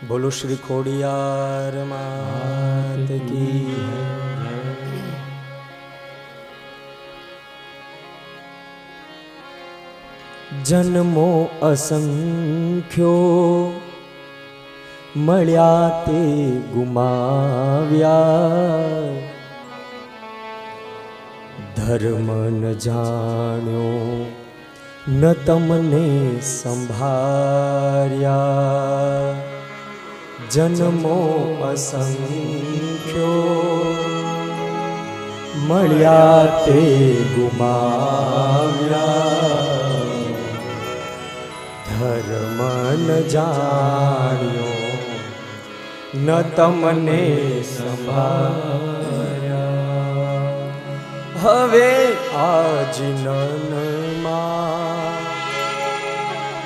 बोलो श्री खोडियार मात की। जन्मो असंख्यो मळ्या ते गुमाव्या, धर्म न जाण्यो न तमने संभार्या। जन्मो असंख्यो मळ्या ते गुमाव्या, धर्म न जाण्यो न तमने संभार्या। हवे आजीवनमा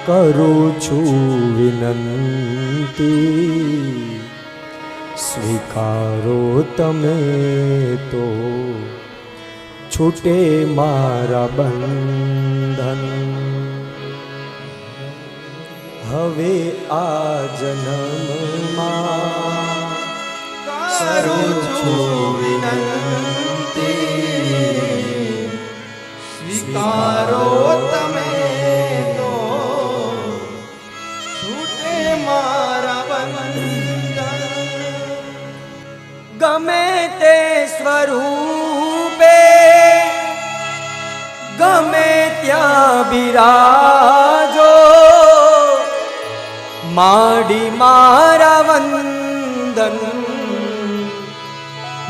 करूं छुं विनंती, स्वीकारो तमे तो छूटे मारा बंधन। हवे आ जन्ममां करूं छुं विनंती, स्वीकारो तमे तो छूटे मारा बंधन। गमे ते स्वरूपे गमे त्या बिराजो, माडी मारा वंदन,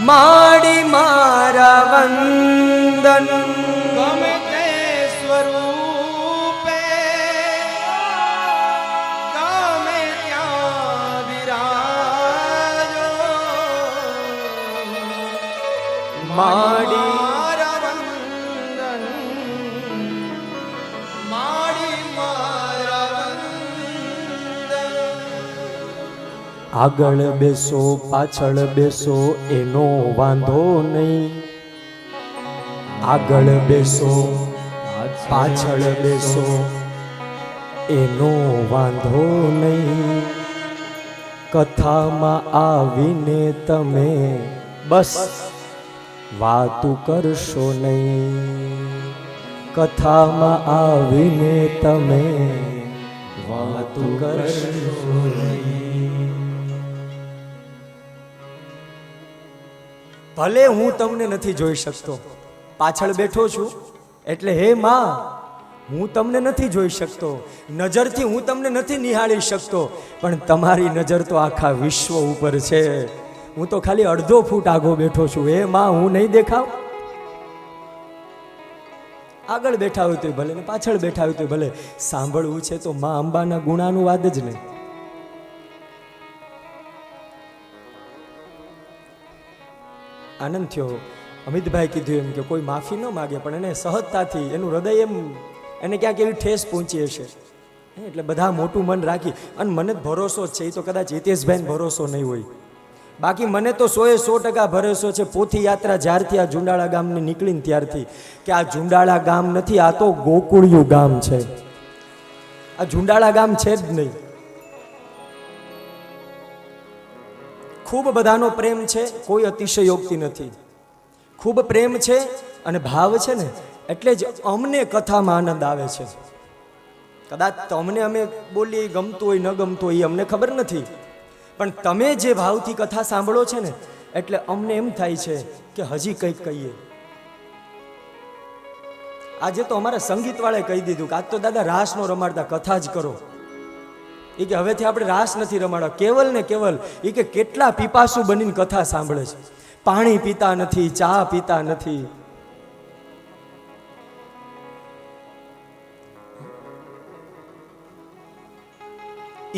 माडी मारा वंदन। गमे ते स्वरूपे गमे त्या विराजो, माडी मारा वंदन, माडी मारा वंदन। આગળ બેસો પાછળ બેસો એનો વાંધો નહીં, આગળ બેસો પાછળ બેસો એનો વાંધો નહીં। કથામાં આવીને તમે બસ વાતું કરશો નહીં, કથામાં આવીને તમે વાતું કરશો નહીં। ભલે હું તમને નથી જોઈ શકતો, પાછળ બેઠો છું એટલે હે માં હું તમને નથી જોઈ શકતો, નજરથી હું તમને નથી નિહાળી શકતો, પણ તમારી નજર તો આખા વિશ્વ ઉપર છે। હું તો ખાલી અડધો ફૂટ આગો બેઠો છું, હે માં હું નહીં દેખાવ? આગળ બેઠા હોય તો ભલે ને પાછળ બેઠા હોય તો ભલે, સાંભળવું છે તો માં અંબાના ગુણાનું વાદ જ નહીં। આનંદ થયો। અમિતભાઈ કીધું એમ કે કોઈ માફી ન માગે પણ એને સહજતાથી એનું હૃદય એમ એને ક્યાંક એવી ઠેસ પહોંચી હશે, એટલે બધા મોટું મન રાખી। અને મને ભરોસો છે, એ તો કદાચ હિતેશભાઈને ભરોસો નહીં હોય, બાકી મને તો 100% ભરોસો છે પોથી યાત્રા જ્યારથી આ જુંડાળા ગામની નીકળીને ત્યારથી, કે આ જુંડાળા ગામ નથી, આ તો ગોકુળિયું ગામ છે, આ જુંડાળા ગામ છે જ નહીં। ખૂબ બધાનો પ્રેમ છે, કોઈ અતિશયોક્તિ નથી, ખૂબ પ્રેમ છે અને ભાવ છે ને એટલે જ અમને કથામાં આનંદ આવે છે। કદાચ તમને અમે બોલીએ ગમતું હોય ન ગમતું હોય એ અમને ખબર નથી, પણ તમે જે ભાવથી કથા સાંભળો છે ને એટલે અમને એમ થાય છે કે હજી કંઈક કહીએ। આજે તો અમારા સંગીતવાળાએ કહી દીધું કે આજ તો દાદા રાસ નો રમાડતા, કથા જ કરો। એ કે હવેથી આપણે રાસ નથી રમાડવા, કેવલ ને કેવલ એ કે કેટલા પીપાસુ બનીને કથા સાંભળે છે, પાણી પીતા નથી, ચા પીતા નથી।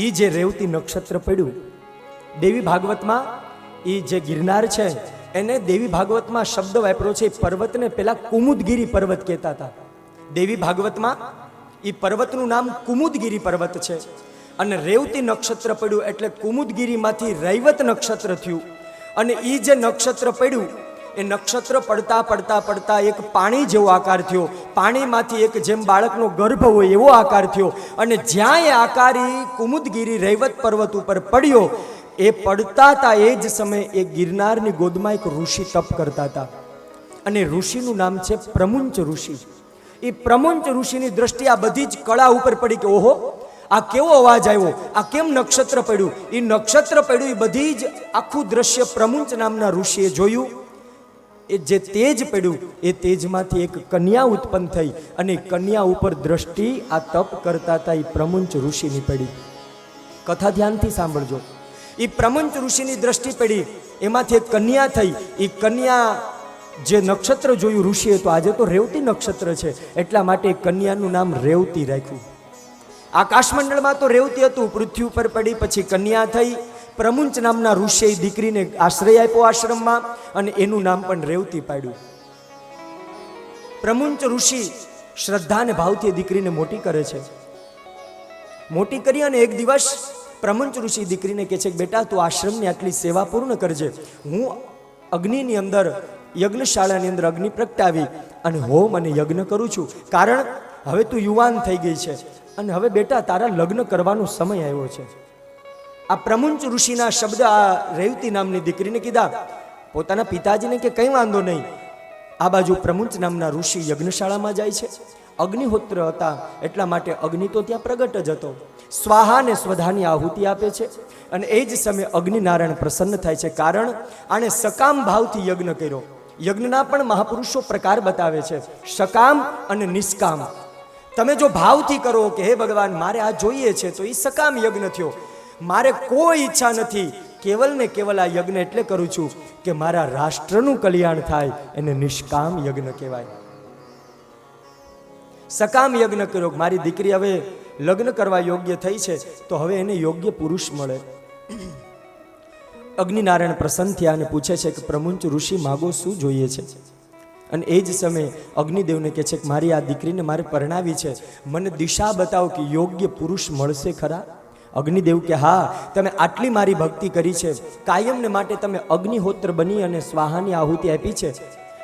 ઈ જે રેવતી નક્ષત્ર પડ્યું દેવી ભાગવતમાં, ઈ જે ગિરનાર છે એને દેવી ભાગવતમાં શબ્દ વાપર્યો છે, પર્વતને પેલા કુમુદગીરી પર્વત કહેતા હતા। દેવી ભાગવતમાં ઈ પર્વતનું નામ કુમુદગીરી પર્વત છે, અને રેવતી નક્ષત્ર પડ્યું એટલે કુમુદગીરીમાંથી રૈવત નક્ષત્ર થયું, અને ઈ જે નક્ષત્ર પડ્યું એ નક્ષત્ર પડતા પડતા પડતા એક પાણી જેવો આકાર થયો. પાણીમાંથી એક જેમ બાળકનો ગર્ભ હોય એવો આકાર થયો. અને જ્યાં એ આકાર કુમુદગીરી રૈવત પર્વત ઉપર પડ્યો, એ પડતા હતા એ જ સમયે એ ગિરનારની ગોદમાં એક ઋષિ તપ કરતા હતા. અને ઋષિનું નામ છે પ્રમુંચ ઋષિ. એ પ્રમુંચ ઋષિની દ્રષ્ટિ આ બધી જ કળા ઉપર પડી કે ઓહો, આ કેવો અવાજ આવ્યો, આ કેમ નક્ષત્ર પડ્યું. એ નક્ષત્ર પડ્યું એ બધી જ આખું દ્રશ્ય પ્રમુંચ નામના ઋષિએ જોયું. એ જે તેજ પડ્યું એ તેજમાંથી એક કન્યા ઉત્પન્ન થઈ અને કન્યા ઉપર દ્રષ્ટિ આ તપ કરતા હતા એ પ્રમુંચ ઋષિની પડી. કથા ધ્યાનથી સાંભળજો. એ પ્રમુંચ ઋષિની દ્રષ્ટિ પડી, એમાંથી એક કન્યા થઈ. એ કન્યા જે નક્ષત્ર જોયું ઋષિએ, તો આજે તો રેવતી નક્ષત્ર છે એટલા માટે કન્યાનું નામ રેવતી રાખ્યું. આકાશમંડળમાં તો રેવતી હતું, પૃથ્વી ઉપર પડી પછી કન્યા થઈ. પ્રમુંચ નામના ઋષિએ દીકરીને આશ્રય આપ્યો આશ્રમમાં અને એનું નામ પણ રેવતી પાડ્યું. પ્રમુંચ ઋષિ શ્રદ્ધા અને ભાવથી દીકરીને મોટી કરે છે. મોટી કરી અને એક દિવસ પ્રમુંચ ઋષિ દીકરીને કહે છે કે બેટા, તું આશ્રમની આટલી સેવા પૂર્ણ કરજે. હું અગ્નિની અંદર, યજ્ઞશાળાની અંદર અગ્નિ પ્રગટાવી અને હોમ અને યજ્ઞ કરું છું. કારણ હવે તું યુવાન થઈ ગઈ છે અને હવે બેટા તારા લગ્ન કરવાનો સમય આવ્યો છે. આ પ્રમુંચ ઋષિના શબ્દ આ રેવતી નામની દીકરીને કીધા. પોતાના પિતાજીને કે કંઈ વાંધો નહીં. આ બાજુ પ્રમુંચ નામના ઋષિ યજ્ઞશાળામાં જાય છે. અગ્નિહોત્ર હતા એટલા માટે અગ્નિ તો ત્યાં પ્રગટ જ હતો. સ્વાહા અને સ્વધાની આહુતિ આપે છે અને એ જ સમયે અગ્નિનારાયણ પ્રસન્ન થાય છે. કારણ આણે સકામ ભાવથી યજ્ઞ કર્યો. યજ્ઞના પણ મહાપુરુષો પ્રકાર બતાવે છે, સકામ અને નિષ્કામ. તમે જો ભાવથી કરો કે હે ભગવાન મારે આ જોઈએ છે, તો એ સકામ યજ્ઞ થયો. મારે કોઈ ઈચ્છા નથી, કેવલ ને કેવલ આ યજ્ઞ એટલે કરું છું કે મારા રાષ્ટ્રનું કલ્યાણ થાય, એને નિષ્કામ યજ્ઞ કહેવાય. સકામ યજ્ઞ કર્યો, મારી દીકરી હવે લગ્ન કરવા યોગ્ય થઈ છે તો હવે એને યોગ્ય પુરુષ મળે. અગ્નિનારાયણ પ્રસન્ન થયા અને પૂછે છે કે પ્રમુંચ ઋષિ માગો શું જોઈએ છે. અને એ જ સમયે અગ્નિદેવને કહે છે કે મારી આ દીકરીને મારે પરણાવી છે, મને દિશા બતાવો કે યોગ્ય પુરુષ મળશે ખરા. અગ્નિદેવ કે હા, તમે આટલી મારી ભક્તિ કરી છે, કાયમને માટે તમે અગ્નિહોત્ર બની અને સ્વાહાની આહુતિ આપી છે,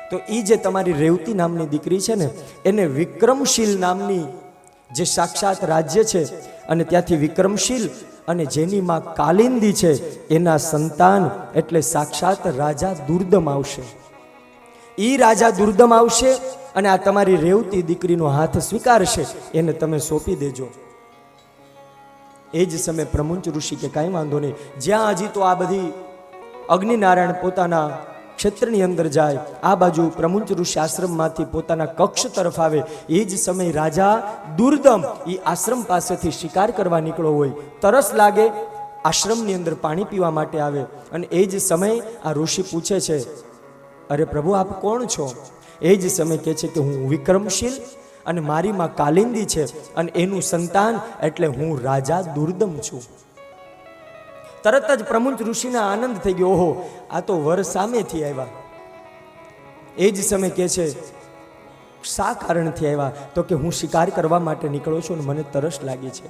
તો એ જે તમારી રેવતી નામની દીકરી છે ને, એને વિક્રમશીલ નામની જે સાક્ષાત રાજ્ય છે અને ત્યાંથી વિક્રમશીલ અને જેની માં કાલિંદી છે, એના સંતાન એટલે સાક્ષાત રાજા દુર્દમ આવશે. એ રાજા દુર્દમ આવશે અને આ તમારી રેવતી દીકરીનો હાથ સ્વીકારશે, એને તમે સોંપી દેજો. એ જ સમયે પ્રમુંચ ઋષિ કે કાંઈ વાંધો નહીં. જ્યાં હજી તો આ બધી અગ્નિનારાયણ પોતાના ક્ષેત્રની અંદર જાય, આ બાજુ પ્રમુંચ ઋષિ આશ્રમમાંથી પોતાના કક્ષ તરફ આવે, એ જ સમયે રાજા દુર્દમ એ આશ્રમ પાસેથી શિકાર કરવા નીકળ્યો હોય. તરસ લાગે, આશ્રમની અંદર પાણી પીવા માટે આવે અને એ જ સમયે આ ઋષિ પૂછે છે, અરે પ્રભુ આપ કોણ છો? એ જ સમય કહે છે કે હું વિક્રમશીલ અને મારી માં કાલિંદી છે અને એનું સંતાન એટલે હું રાજા દુર્દમ છું. તરત જ પ્રમુંચ ઋષિને આનંદ થઈ ગયો, ઓહો આ તો વર સામેથી આવ્યા. એ જ સમય કહે છે શા કારણથી આવ્યા? તો કે હું શિકાર કરવા માટે નીકળ્યો છું અને મને તરસ લાગી છે.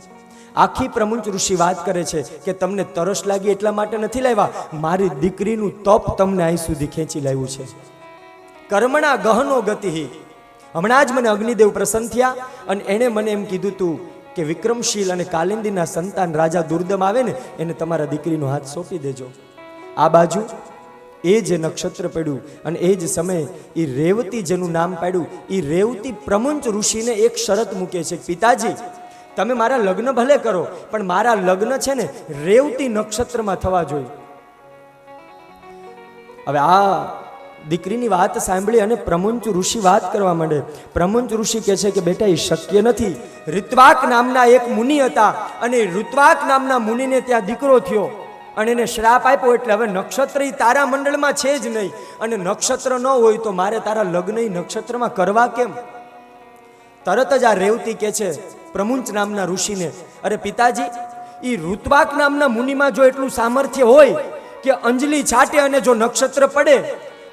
આખી પ્રમુંચ ઋષિ વાત કરે છે કે તમને તરસ લાગી એટલા માટે નથી લાવ્યા, મારી દીકરીનું તપ તમને અહીં સુધી ખેંચી લાવ્યું છે. કર્મણા ગહનો ગતિ. હમણાં જ મને અગ્નિદેવ પ્રસન્ન થયા અને એણે મને એમ કીધું તું કે વિક્રમશીલ અને કાલિંદીના સંતાન રાજા દુર્દમ આવે ને, એને તમારા દીકરીનો હાથ સોંપી દેજો. આ બાજુ એ જે નક્ષત્ર પડ્યું અને એ જ સમયે એ રેવતી જેનું નામ પાડ્યું, એ રેવતી પ્રમુંચ ઋષિને એક શરત મૂકે છે, પિતાજી તમે મારા લગ્ન ભલે કરો પણ મારા લગ્ન છે ને રેવતી નક્ષત્રમાં થવા જોઈએ. હવે આ દીકરીની વાત સાંભળી અને પ્રમુંચ ઋષિ વાત કરવા માંડે. પ્રમુંચ ઋષિ કહે છે કે બેટા એ શક્ય નથી. ઋત્વાક નામના એક મુનિ હતા અને ઋત્વાક નામના મુનિને ત્યાં દીકરો થયો અને એને શ્રાપ આપ્યો, એટલે હવે નક્ષત્ર તારા મંડળમાં છે જ નહીં અને નક્ષત્ર ન હોય તો મારે તારા લગ્ન નક્ષત્રમાં કરવા કેમ? તરત જ આ રેવતી કહે છે પ્રમુંચ નામના ઋષિને, અરે પિતાજી એ ઋત્વાક નામના મુનિમાં જો એટલું સામર્થ્ય હોય કે અંજલિ છાટે અને જો નક્ષત્ર પડે,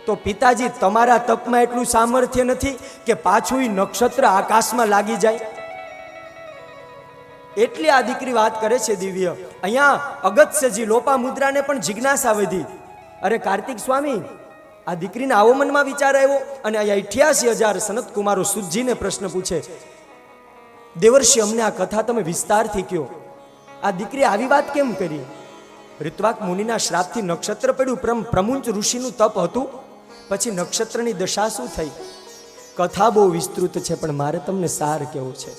તો પિતાજી તમારા તપમાં એટલું સામર્થ્ય નથી કે પાછું એ નક્ષત્ર આકાશમાં લાગી જાય. એટલી આ દીકરી વાત કરે છે દિવ્ય. અહીંયા અગત્યજી લોપામુદ્રાને પણ જિજ્ઞાસા વધી, અરે કાર્તિક સ્વામી આ દીકરીને આવો મનમાં વિચાર આવ્યો અને અહીંયા 88,000 સનત કુમારો સુતજીને પ્રશ્ન પૂછે, દેવર્ષિ અમને આ કથા તમે વિસ્તારથી કહો, આ દીકરી આવી વાત કેમ કરી? ઋત્વાક મુનિના શ્રાપથી નક્ષત્ર પડ્યું, પ્રમુંચ ઋષિનું તપ હતું, પછી નક્ષત્રની દશા શું થઈ? કથા બહુ વિસ્તૃત છે, પણ મારે તમને સાર કેવો છે.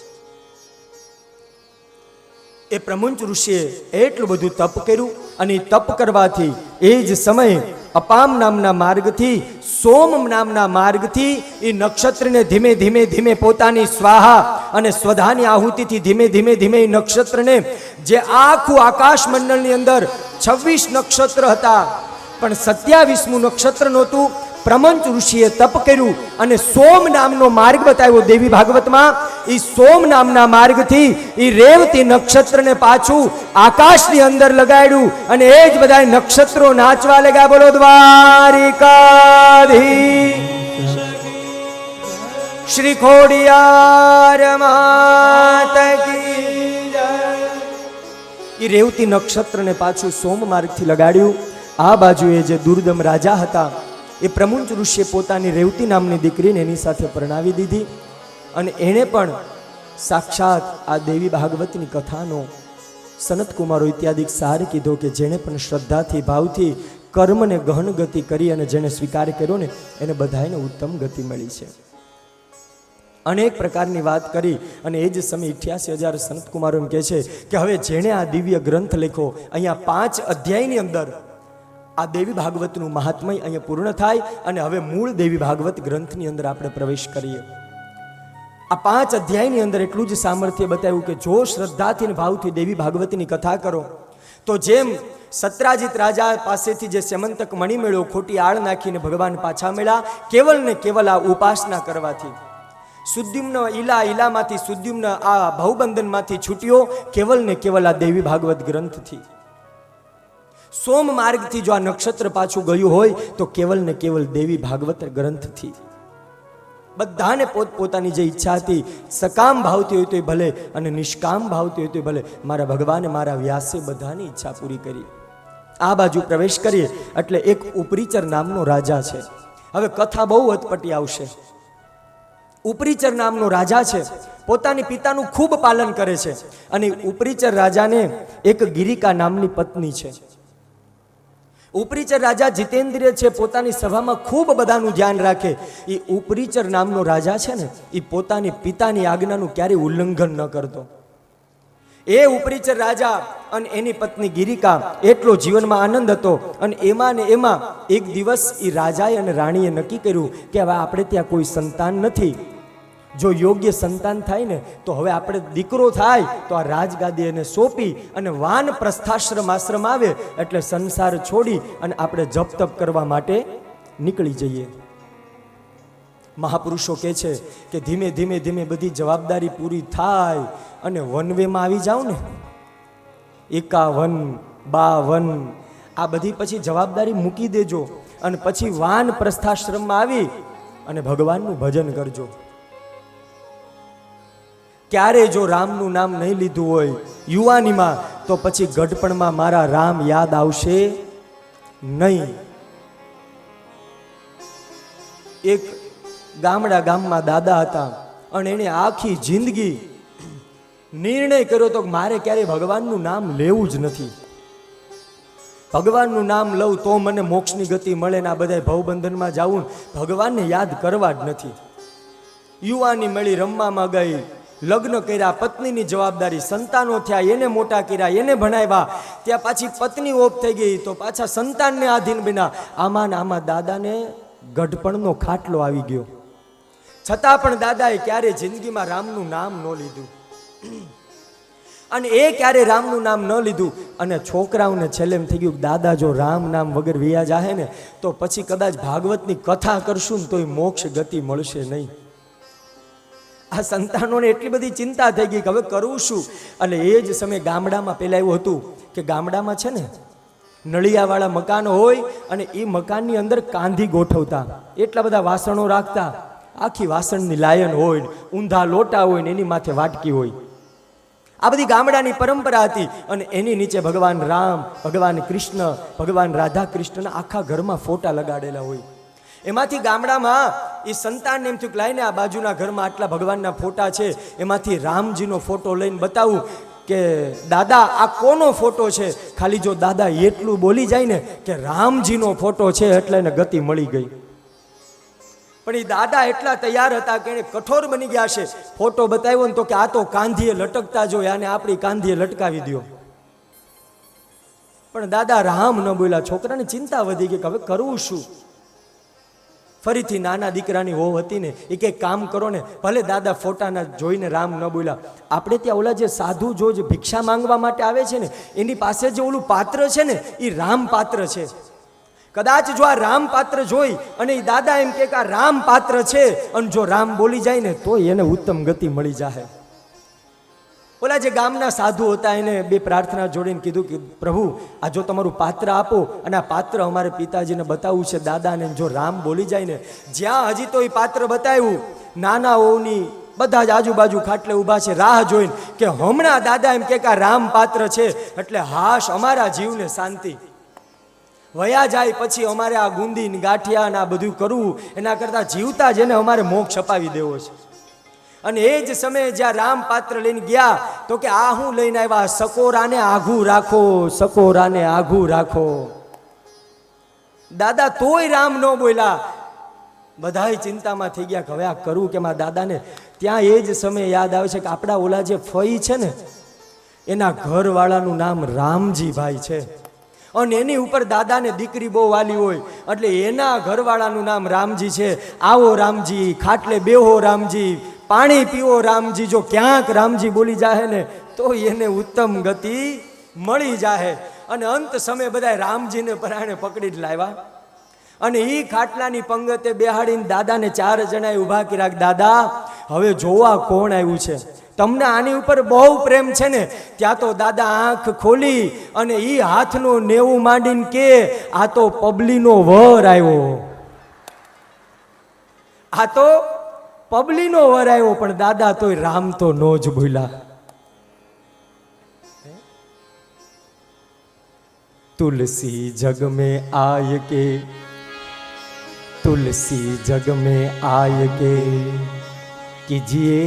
એ પ્રમુંચ ઋષિએ એટલું બધું તપ કર્યું અને તપ કરવાથી એ જ સમયે અપામ નામના માર્ગથી, સોમ નામના માર્ગથી એ નક્ષત્રને ધીમે ધીમે ધીમે પોતાની સ્વાહા અને સ્વધાની આહુતિથી ધીમે ધીમે ધીમે એ નક્ષત્રને, જે આખું આકાશ મંડળની અંદર 26 નક્ષત્ર હતા પણ 27મું નક્ષત્ર નહોતું, પ્રમંચ ઋષિએ તપ કર્યું અને સોમ નામનો માર્ગ બતાવ્યો દેવી ભાગવતમાં. એ સોમ નામના માર્ગથી એ રેવતી નક્ષત્રને પાછું આકાશની અંદર લગાડ્યું અને એ જ બધા નક્ષત્રો નાચવા લાગ્યા. બોલો દ્વારિકાધીશ શ્રી ખોડિયાર માત કી જય. એ રેવતી નક્ષત્રને પાછું સોમ માર્ગથી લગાડ્યું. આ બાજુએ જે દુર્દમ રાજા હતા એ પ્રમુંચ ઋષિએ પોતાની રેવતી નામની દીકરીને એની સાથે પરણાવી દીધી અને એણે પણ સાક્ષાત આ દેવી ભાગવતની કથાનો સનત કુમારો ઇત્યાદિ સાર કીધો કે જેણે પણ શ્રદ્ધાથી ભાવથી કર્મને ગહન ગતિ કરી અને જેણે સ્વીકાર કર્યો ને એને બધાને ઉત્તમ ગતિ મળી છે. અનેક પ્રકારની વાત કરી અને એ જ સમય 88,000 સનત કુમારો એમ કહે છે કે હવે જેણે આ દિવ્ય ગ્રંથ લખ્યો, અહીંયા 5 અધ્યાયની અંદર આ દેવી ભાગવતનું મહાત્મય અહીંયા પૂર્ણ થાય અને હવે મૂળ દેવી ભાગવત ગ્રંથની અંદર આપણે પ્રવેશ કરીએ. આ 5 અધ્યાયની અંદર એટલું જ સામર્થ્ય બતાવ્યું કે જો શ્રદ્ધાથી અને ભાવથી દેવી ભાગવતની કથા કરો તો જેમ સત્રાજીત રાજા પાસેથી જે સેમંતક મણિ મેળ્યો, ખોટી આળ નાખીને ભગવાન પાછા મળ્યા, કેવલ ને કેવલ આ ઉપાસના કરવાથી. સુદ્યુમ્ન ઈલામાંથી સુદ્યુમ્ન આ ભવબંધનમાંથી છૂટ્યો કેવલ ને કેવલ આ દેવી ભાગવત ગ્રંથથી. સોમ માર્ગથી જો આ નક્ષત્ર પાછું ગયું હોય તો કેવલ ને કેવલ દેવી ભાગવત ગ્રંથથી. બધાને પોતપોતાની જે ઈચ્છા હતી, સકામ ભાવતી હોય તો ભલે અને નિષ્કામ ભાવતી હોય તો ભલે, મારા ભગવાને મારા વ્યાસે બધાની ઈચ્છા પૂરી કરી. આ બાજુ પ્રવેશ કરીએ એટલે એક ઉપરીચર નામનો રાજા છે. હવે કથા બહુ અટપટી આવશે. ઉપરીચર નામનો રાજા છે, પોતાની પિતાનું ખૂબ પાલન કરે છે અને ઉપરીચર રાજાને એક ગિરિકા નામની પત્ની છે. ઉપરીચર રાજા જીતેન્દ્રિય છે, પોતાની સભામાં ખૂબ બધાનું ધ્યાન રાખે. એ ઉપરીચર નામનો રાજા છે ને, એ પોતાની પિતાની આજ્ઞાનું ક્યારેય ઉલ્લંઘન ન કરતો. એ ઉપરીચર રાજા અને એની પત્ની ગિરિકા એટલો જીવનમાં આનંદ હતો અને એમાં ને એમાં એક દિવસ એ રાજાએ અને રાણીએ નક્કી કર્યું કે હવે આપણે ત્યાં કોઈ સંતાન નથી, જો યોગ્ય સંતાન થાય ને તો હવે આપણે દીકરો થાય તો આ રાજગાદી એને સોંપી અને વાન પ્રસ્થાશ્રમ આશ્રમ આવે એટલે સંસાર છોડી અને આપણે જપ તપ કરવા માટે નીકળી જઈએ. મહાપુરુષો કહે છે કે ધીમે ધીમે ધીમે બધી જવાબદારી પૂરી થાય અને વનવેમાં આવી જાવ ને, 51, 52 આ બધી પછી જવાબદારી મૂકી દેજો અને પછી વાન પ્રસ્થાશ્રમમાં આવી અને ભગવાનનું ભજન કરજો. ક્યારે જો રામનું નામ નહીં લીધું હોય યુવાનીમાં તો પછી ગઢપણમાં મારા રામ યાદ આવશે નહીં. એક ગામમાં દાદા હતા અને એને આખી જિંદગી નિર્ણય કર્યો તો મારે ક્યારેય ભગવાનનું નામ લેવું જ નથી. ભગવાનનું નામ લઉં તો મને મોક્ષની ગતિ મળે ને આ બધા ભવબંધનમાં જાવું, ભગવાનને યાદ કરવા જ નથી. યુવાની મળી રમવામાં ગઈ, લગ્ન કર્યા, પત્નીની જવાબદારી, સંતાનો થયા, એને મોટા કર્યા, એને ભણાવ્યા, ત્યાં પાછી પત્ની ઓફ થઈ ગઈ તો પાછા સંતાનને આધીન બન્યા. આમાં દાદાને ગઢપણનો ખાટલો આવી ગયો, છતાં પણ દાદાએ ક્યારે જિંદગીમાં રામનું નામ ન લીધું અને એ ક્યારે રામનું નામ ન લીધું અને છોકરાઓને છેલ્લે એમ થઈ ગયું દાદા જો રામ નામ વગર વિયા જાહે ને તો પછી કદાચ ભાગવતની કથા કરશું ને તોય મોક્ષ ગતિ મળશે નહીં. આ સંતાનોને એટલી બધી ચિંતા થઈ ગઈ કે હવે કરવું શું. અને એ જ સમયે ગામડામાં પહેલાં એવું હતું કે ગામડામાં છે ને નળિયાવાળા મકાનો હોય અને એ મકાનની અંદર કાંધી ગોઠવતા, એટલા બધા વાસણો રાખતા, આખી વાસણની લાયન હોય, ઊંધા લોટા હોય ને એની માથે વાટકી હોય. આ બધી ગામડાની પરંપરા હતી અને એની નીચે ભગવાન રામ, ભગવાન કૃષ્ણ, ભગવાન રાધા કૃષ્ણના આખા ઘરમાં ફોટા લગાડેલા હોય. એમાંથી ગામડામાં એ સંતાનને એમ થયું કે લાઈને આ બાજુના ઘરમાં આટલા ભગવાનના ફોટા છે, એમાંથી રામજીનો ફોટો લઈને બતાવું કે દાદા આ કોનો ફોટો છે. ખાલી જો દાદા એટલું બોલી જાય ને કે રામજીનો ફોટો છે એટલે એને ગતિ મળી ગઈ. પણ એ દાદા એટલા તૈયાર હતા કે એને કઠોર બની ગયા છે. ફોટો બતાવ્યો ને તો કે આ તો કાંધીએ લટકતા જોઈએ, આને આપણી કાંધીએ લટકાવી દો. પણ દાદા રામ ન બોલ્યા. છોકરાની ચિંતા વધી ગઈ કે હવે કરવું શું. ફરીથી નાના દીકરાની વહુ હતી ને એ કે કામ કરો ને, ભલે દાદા ફોટાના જોઈને રામ ન બોલ્યા. આપણે ત્યાં ઓલા જે સાધુ જો જે ભિક્ષા માંગવા માટે આવે છે ને એની પાસે જે ઓલું પાત્ર છે ને એ રામ પાત્ર છે. કદાચ જો આ રામ પાત્ર જોઈ અને એ દાદા એમ કે આ રામ પાત્ર છે અને જો રામ બોલી જાય ને તો એને ઉત્તમ ગતિ મળી જાય. ઓલા જે ગામના સાધુ હતા એને બે પ્રાર્થના જોડીને કીધું કે પ્રભુ આ જો તમારું પાત્ર આપો અને આ પાત્ર અમારે પિતાજીને બતાવવું છે દાદાને, જો રામ બોલી જાય ને. જ્યાં હજી તો એ પાત્ર બતાવ્યું, નાનાઓની બધા જ આજુબાજુ ખાટલે ઊભા છે રાહ જોઈને કે હમણાં દાદા એમ કે આ રામ પાત્ર છે એટલે હાશ અમારા જીવને શાંતિ. વયા જાય પછી અમારે આ ગુંદી ગાંઠિયા ને આ બધું કરવું એના કરતાં જીવતા જ એને અમારે મોક્ષ અપાવી દેવો છે. અને એ જ સમયે જ્યાં રામ પાત્ર લઈને ગયા તો કે આ હું લઈને આવ્યા, સકોરાને આઘું રાખો, સકોરાને આઘું રાખો. દાદા તોય રામ ન બોલ્યા. બધાય ચિંતામાં થઈ ગયા કે હવે આ કરું કે મારા દાદાને. ત્યાં એ જ સમયે યાદ આવે છે કે આપણા ઓલા જે ફઈ છે ને એના ઘરવાળાનું નામ રામજીભાઈ છે અને એની ઉપર દાદાને દીકરી બહુ વાલી હોય એટલે એના ઘરવાળાનું નામ રામજી છે. આવો રામજી, ખાટલે બેહો રામજી, પાણી પીવો રામજી. જો ક્યાંક રામજી બોલી જાહે ને તો એને ઉત્તમ ગતિ મળી જાહે. અને અંત સમયે બધા રામજીને પરાણે પકડી જ લાવ્યા અને એ ખાટલાની પંગતે બેહાડીને દાદાને 4 જણાએ ઊભા કર્યા. દાદા હવે જોવા કોણ આવ્યું છે, તમને આની ઉપર બહુ પ્રેમ છે ને. ત્યાં તો દાદા આંખ ખોલી અને એ હાથનું નેવું માંડીને કે આ તો પબલીનો વર આવ્યો, આ તો પબલીનો વર આવ્યો. પણ દાદા તોય રામ તો નો જ ભૂલા. तुलसी जग में आय के, तुलसी जग में आय के कीजिए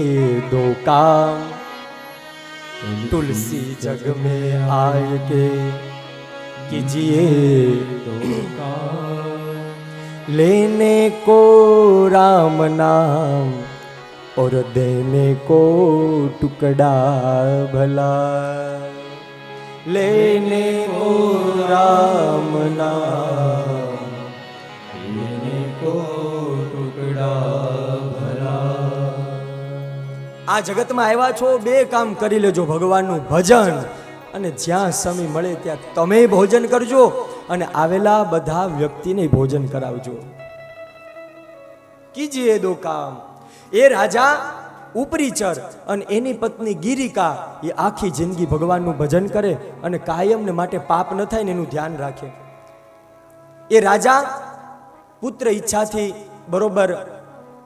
दो काम. तुलसी जग में आय के कीजिए दो काम. लेने को राम नाम और देने को टुकड़ा भला. लेने को राम नाम, लेने को टुकड़ा भला. આ જગતમાં આવ્યા છો, બે કામ કરી લેજો, ભગવાનનું ભજન અને જ્યાં સમય મળે ત્યાં તમે ભોજન કરજો અને આવેલા બધા વ્યક્તિને ભોજન કરાવજો. કીજીએ દો કામ. એ રાજા ઉપરીચર અને એની પત્ની ગિરિકા એ આખી જિંદગી ભગવાનનું ભજન કરે અને કાયમને માટે પાપ ન થાય ને એનું ધ્યાન રાખે. એ રાજા પુત્ર ઈચ્છાથી બરોબર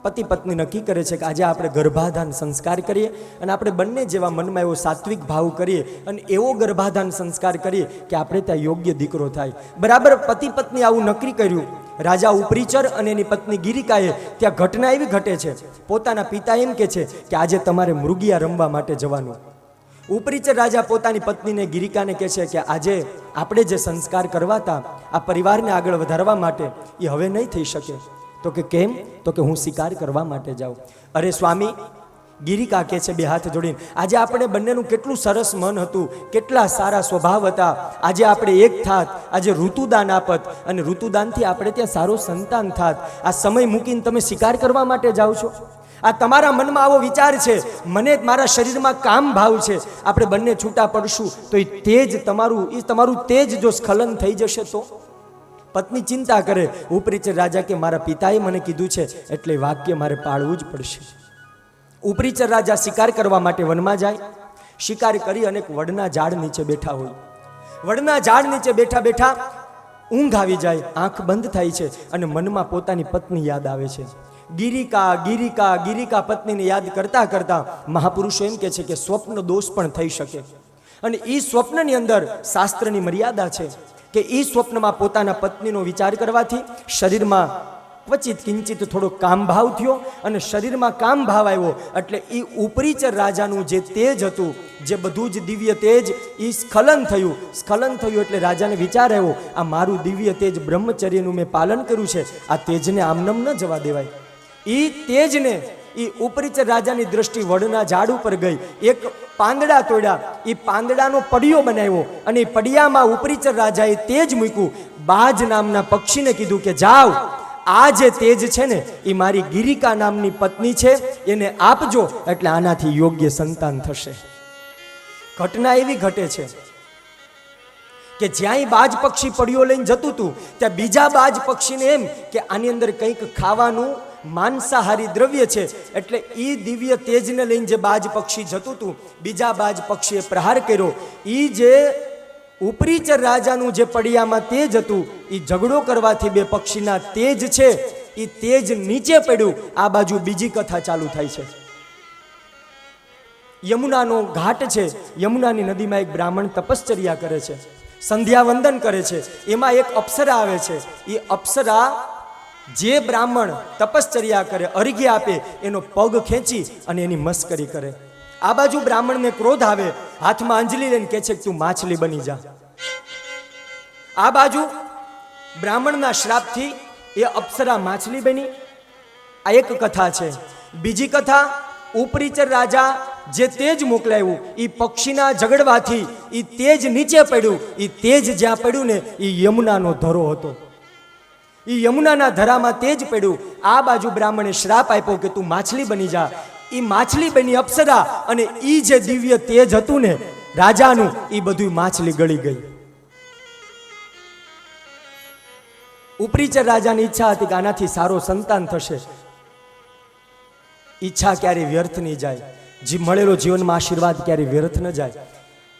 પતિ પત્ની નક્કી કરે છે કે આજે આપણે ગર્ભાધાન સંસ્કાર કરીએ અને આપણે બંને જેવા મનમાં એવો સાત્વિક ભાવ કરીએ અને એવો ગર્ભાધાન સંસ્કાર કરીએ કે આપણે ત્યાં યોગ્ય દીકરો થાય. બરાબર પતિ પત્ની આવું નક્કી કર્યું. રાજા ઉપરીચર અને એની પત્ની ગિરિકાએ ત્યાં ઘટના એવી ઘટે છે, પોતાના પિતા એમ કે છે કે આજે તમારે મૃગિયા રમવા માટે જવાનું. ઉપરીચર રાજા પોતાની પત્નીને ગિરિકાને કહે છે કે આજે આપણે જે સંસ્કાર કરવા હતા આ પરિવારને આગળ વધારવા માટે એ હવે નહીં થઈ શકે. તો કે કેમ? તો કે હું શિકાર કરવા માટે જાઉં. અરે સ્વામી, ગિરિકા કહે છે બે હાથ જોડીને, આજે આપણે બંનેનું કેટલું સરસ મન હતું, કેટલા સારા સ્વભાવ હતા. આજે આપણે એક થાત, આજે ઋતુદાન આપત અને ઋતુદાનથી આપણે ત્યાં સારું સંતાન થાત. આ સમય મૂકીને તમે શિકાર કરવા માટે જાઓ છો. આ તમારા મનમાં આવો વિચાર છે, મને મારા શરીરમાં કામ ભાવ છે, આપણે બંને છૂટા પડશું તો એ તમારું તેજ જો સ્ખલન થઈ જશે તો. પત્ની ચિંતા કરે. ઉપરીચર રાજા કે મારા પિતાએ મને કીધું છે એટલે વાક્ય મારે પાળવું જ પડશે. ઉપરીચર રાજા શિકાર કરવા માટે વનમાં જાય. શિકાર કરી અને વડના ઝાડ નીચે બેઠા હોય. વડના ઝાડ નીચે બેઠા બેઠા ઊંઘ આવી જાય, આંખ બંધ થાય છે અને મનમાં પોતાની પત્ની યાદ આવે છે. ગિરિકા ગિરિકા ગિરિકા પત્નીને યાદ કરતા કરતા મહાપુરુષો એમ કે છે કે સ્વપ્ન દોષ પણ થઈ શકે અને એ સ્વપ્નની અંદર શાસ્ત્રની મર્યાદા છે કે એ સ્વપ્નમાં પોતાના પત્નીનો વિચાર કરવાથી શરીરમાં ક્વચિત કિંચિત થોડો કામ ભાવ થયો અને શરીરમાં કામ ભાવ આવ્યો એટલે એ ઉપરીચર રાજાનું જે તેજ હતું, જે બધું જ દિવ્ય તેજ, એ સ્ખલન થયું એટલે રાજાને વિચાર આવ્યો, આ મારું દિવ્ય તેજ બ્રહ્મચર્યનું મેં પાલન કર્યું છે, આ તેજને આમનમ ન જવા દેવાય. એ તેજને એ ઉપરીચર રાજાની દ્રષ્ટિ વડના ઝાડ ઉપર ગઈ. એક પાંદડા તોડ્યા, એ પાંદડાનો પડિયો બનાવ્યો અને એ પડિયામાં ઉપરીચર રાજાએ તેજ મૂક્યું. બાજ નામના પક્ષીને કીધું કે જાઓ, આ જે તેજ છે ને એ મારી ગિરિકા નામની પત્ની છે, એને આપજો એટલે આનાથી યોગ્ય સંતાન થશે. ઘટના એવી ઘટે છે કે જ્યાં બાજ પક્ષી પડિયો લઈને જતું હતું ત્યાં બીજા બાજ પક્ષીને એમ કે આની અંદર કંઈક ખાવાનું માંસાહારી દ્રવ્ય છે, એટલે એ દિવ્ય તેજને લઈને જે બાજ પક્ષી જતું હતું, બીજા બાજ પક્ષીએ પ્રહાર કર્યો. એ જે ઉપરીચર રાજાનું જે પડિયામાં તેજ હતું, એ ઝઘડો કરવાથી બે પક્ષીના તેજ છે એ તેજ નીચે પડ્યું. આ બાજુ બીજી કથા ચાલુ થાય છે. યમુનાનો ઘાટ છે, યમુનાની નદીમાં એક બ્રાહ્મણ તપશ્ચર્યા કરે છે, સંધ્યા વંદન કરે છે. એમાં એક અપ્સરા આવે છે. એ અપ્સરા જે બ્રાહ્મણ તપશ્ચર્યા કરે, અર્ઘ્ય આપે, એનો પગ ખેંચી અને એની મસ્કરી કરે. આ બાજુ બ્રાહ્મણને ક્રોધ આવે, હાથમાં અંજલિ લઈને કહે છે કે તું માછલી બની જા. આ બાજુ બ્રાહ્મણના શ્રાપથી એ અપ્સરા માછલી બની. આ એક કથા છે. બીજી કથા, ઉપરીચર રાજા જે તેજ મોકલાવ્યું એ પક્ષીના ઝઘડવાથી એ તેજ નીચે પડ્યું. એ તેજ જ્યાં પડ્યું ને એ યમુનાનો ધરો હતો. એ યમુનાના ધરામાં તેજ પડ્યું. આ બાજુ બ્રાહ્મણે શ્રાપ આપ્યો કે તું માછલી બની જા. એ માછલી બની અપ્સરા અને એ જે દિવ્ય તેજ હતું ને રાજાનું, એ બધું માછલી ગળી ગઈ. ઉપરીચર રાજાની ઈચ્છા હતી કે આનાથી સારો સંતાન થશે. ઈચ્છા ક્યારે વ્યર્થ નહીં જાય, જે મળેલો જીવનમાં આશીર્વાદ ક્યારે વ્યર્થ ન જાય.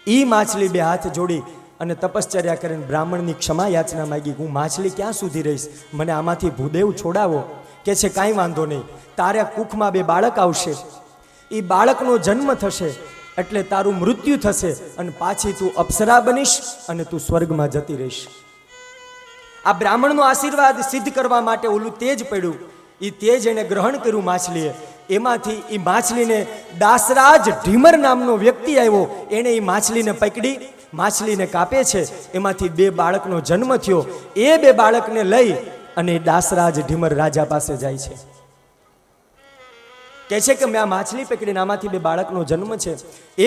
એ માછલી બે હાથ જોડી અને તપશ્ચર્યા કરીને બ્રાહ્મણની ક્ષમા યાચના માંગી. હું માછલી ક્યાં સુધી રહીશ, મને આમાંથી ભૂદેવ છોડાવો. કે છે કાંઈ વાંધો નહીં, તારે કુખમાં બે બાળક આવશે, એ બાળકનો જન્મ થશે એટલે તારું મૃત્યુ થશે અને પાછી તું અપ્સરા બનીશ અને તું સ્વર્ગમાં જતી રહીશ. આ બ્રાહ્મણનો આશીર્વાદ સિદ્ધ કરવા માટે ઓલું તેજ પડ્યું. એ તેજ એને ગ્રહણ કર્યું માછલીએ. એમાંથી એ માછલીને દાસરાજ ઢીમર નામનો વ્યક્તિ આવ્યો, એણે એ માછલીને પકડી, માછલીને કાપે છે. એમાંથી બે બાળકનો જન્મ થયો. એ બે બાળકને લઈ અને દાસરાજ ઢીમર રાજા પાસે જાય છે. કહે છે કે મેં આ માછલી પકડીને આમાંથી બે બાળકનો જન્મ છે.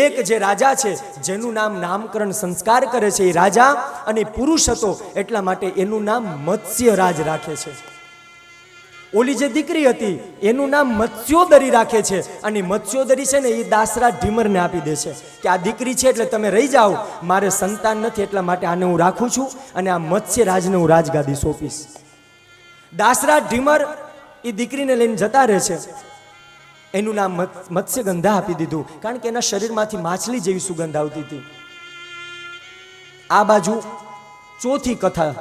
એક જે રાજા છે જેનું નામ નામકરણ સંસ્કાર કરે છે એ રાજા અને પુરુષ હતો એટલા માટે એનું નામ મત્સ્યરાજ રાખે છે. ઓલી જે દીકરી હતી એનું નામ મત્સ્યોદરી રાખે છે અને મત્સ્યોદરી છે ને એ દાસરાજ ઢીમરને આપી દે છે કે આ દીકરી છે એટલે તમે રહી જાઓ, મારે સંતાન નથી એટલા માટે આને હું રાખું છું અને આ મત્સ્યરાજને હું રાજગાદી સોંપીશ. દાસરાજ ઢીમર એ દીકરીને લઈને જતા રહે છે. એનું નામ મત્સ્યગંધા આપી દીધું કારણ કે એના શરીરમાંથી માછલી જેવી સુગંધ આવતી હતી. આ બાજુ ચોથી કથા,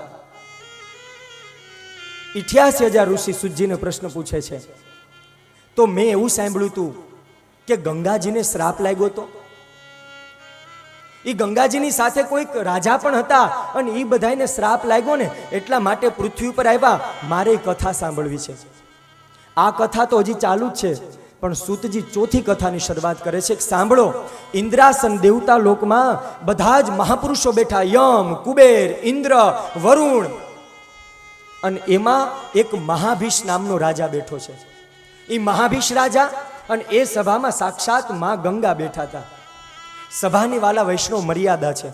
88,000 ઋષિ સુજીને પ્રશ્ન પૂછે છે, તો મેં એવું સાંભળ્યું હતું કે ગંગાજીને શ્રાપ લાગ્યો હતો. એ ગંગાજીની સાથે કોઈક રાજા પણ હતા અને એ બધાને શ્રાપ લાગ્યો ને એટલા માટે પૃથ્વી ઉપર આવ્યા. મારે કથા સાંભળવી છે. આ કથા તો હજી ચાલુ જ છે પણ સૂતજી ચોથી કથાની શરૂઆત કરે છે. સાંભળો, ઇન્દ્રાસન દેવતા લોકમાં બધા જ મહાપુરુષો બેઠા, યમ, કુબેર, ઇન્દ્ર, વરુણ, અને એમાં એક મહાભીષ નામનો રાજા બેઠો છે. એ મહાભીષ રાજા અને એ સભામાં સાક્ષાત માં ગંગા બેઠા હતા. સભાની વાલા વૈષ્ણવ મર્યાદા છે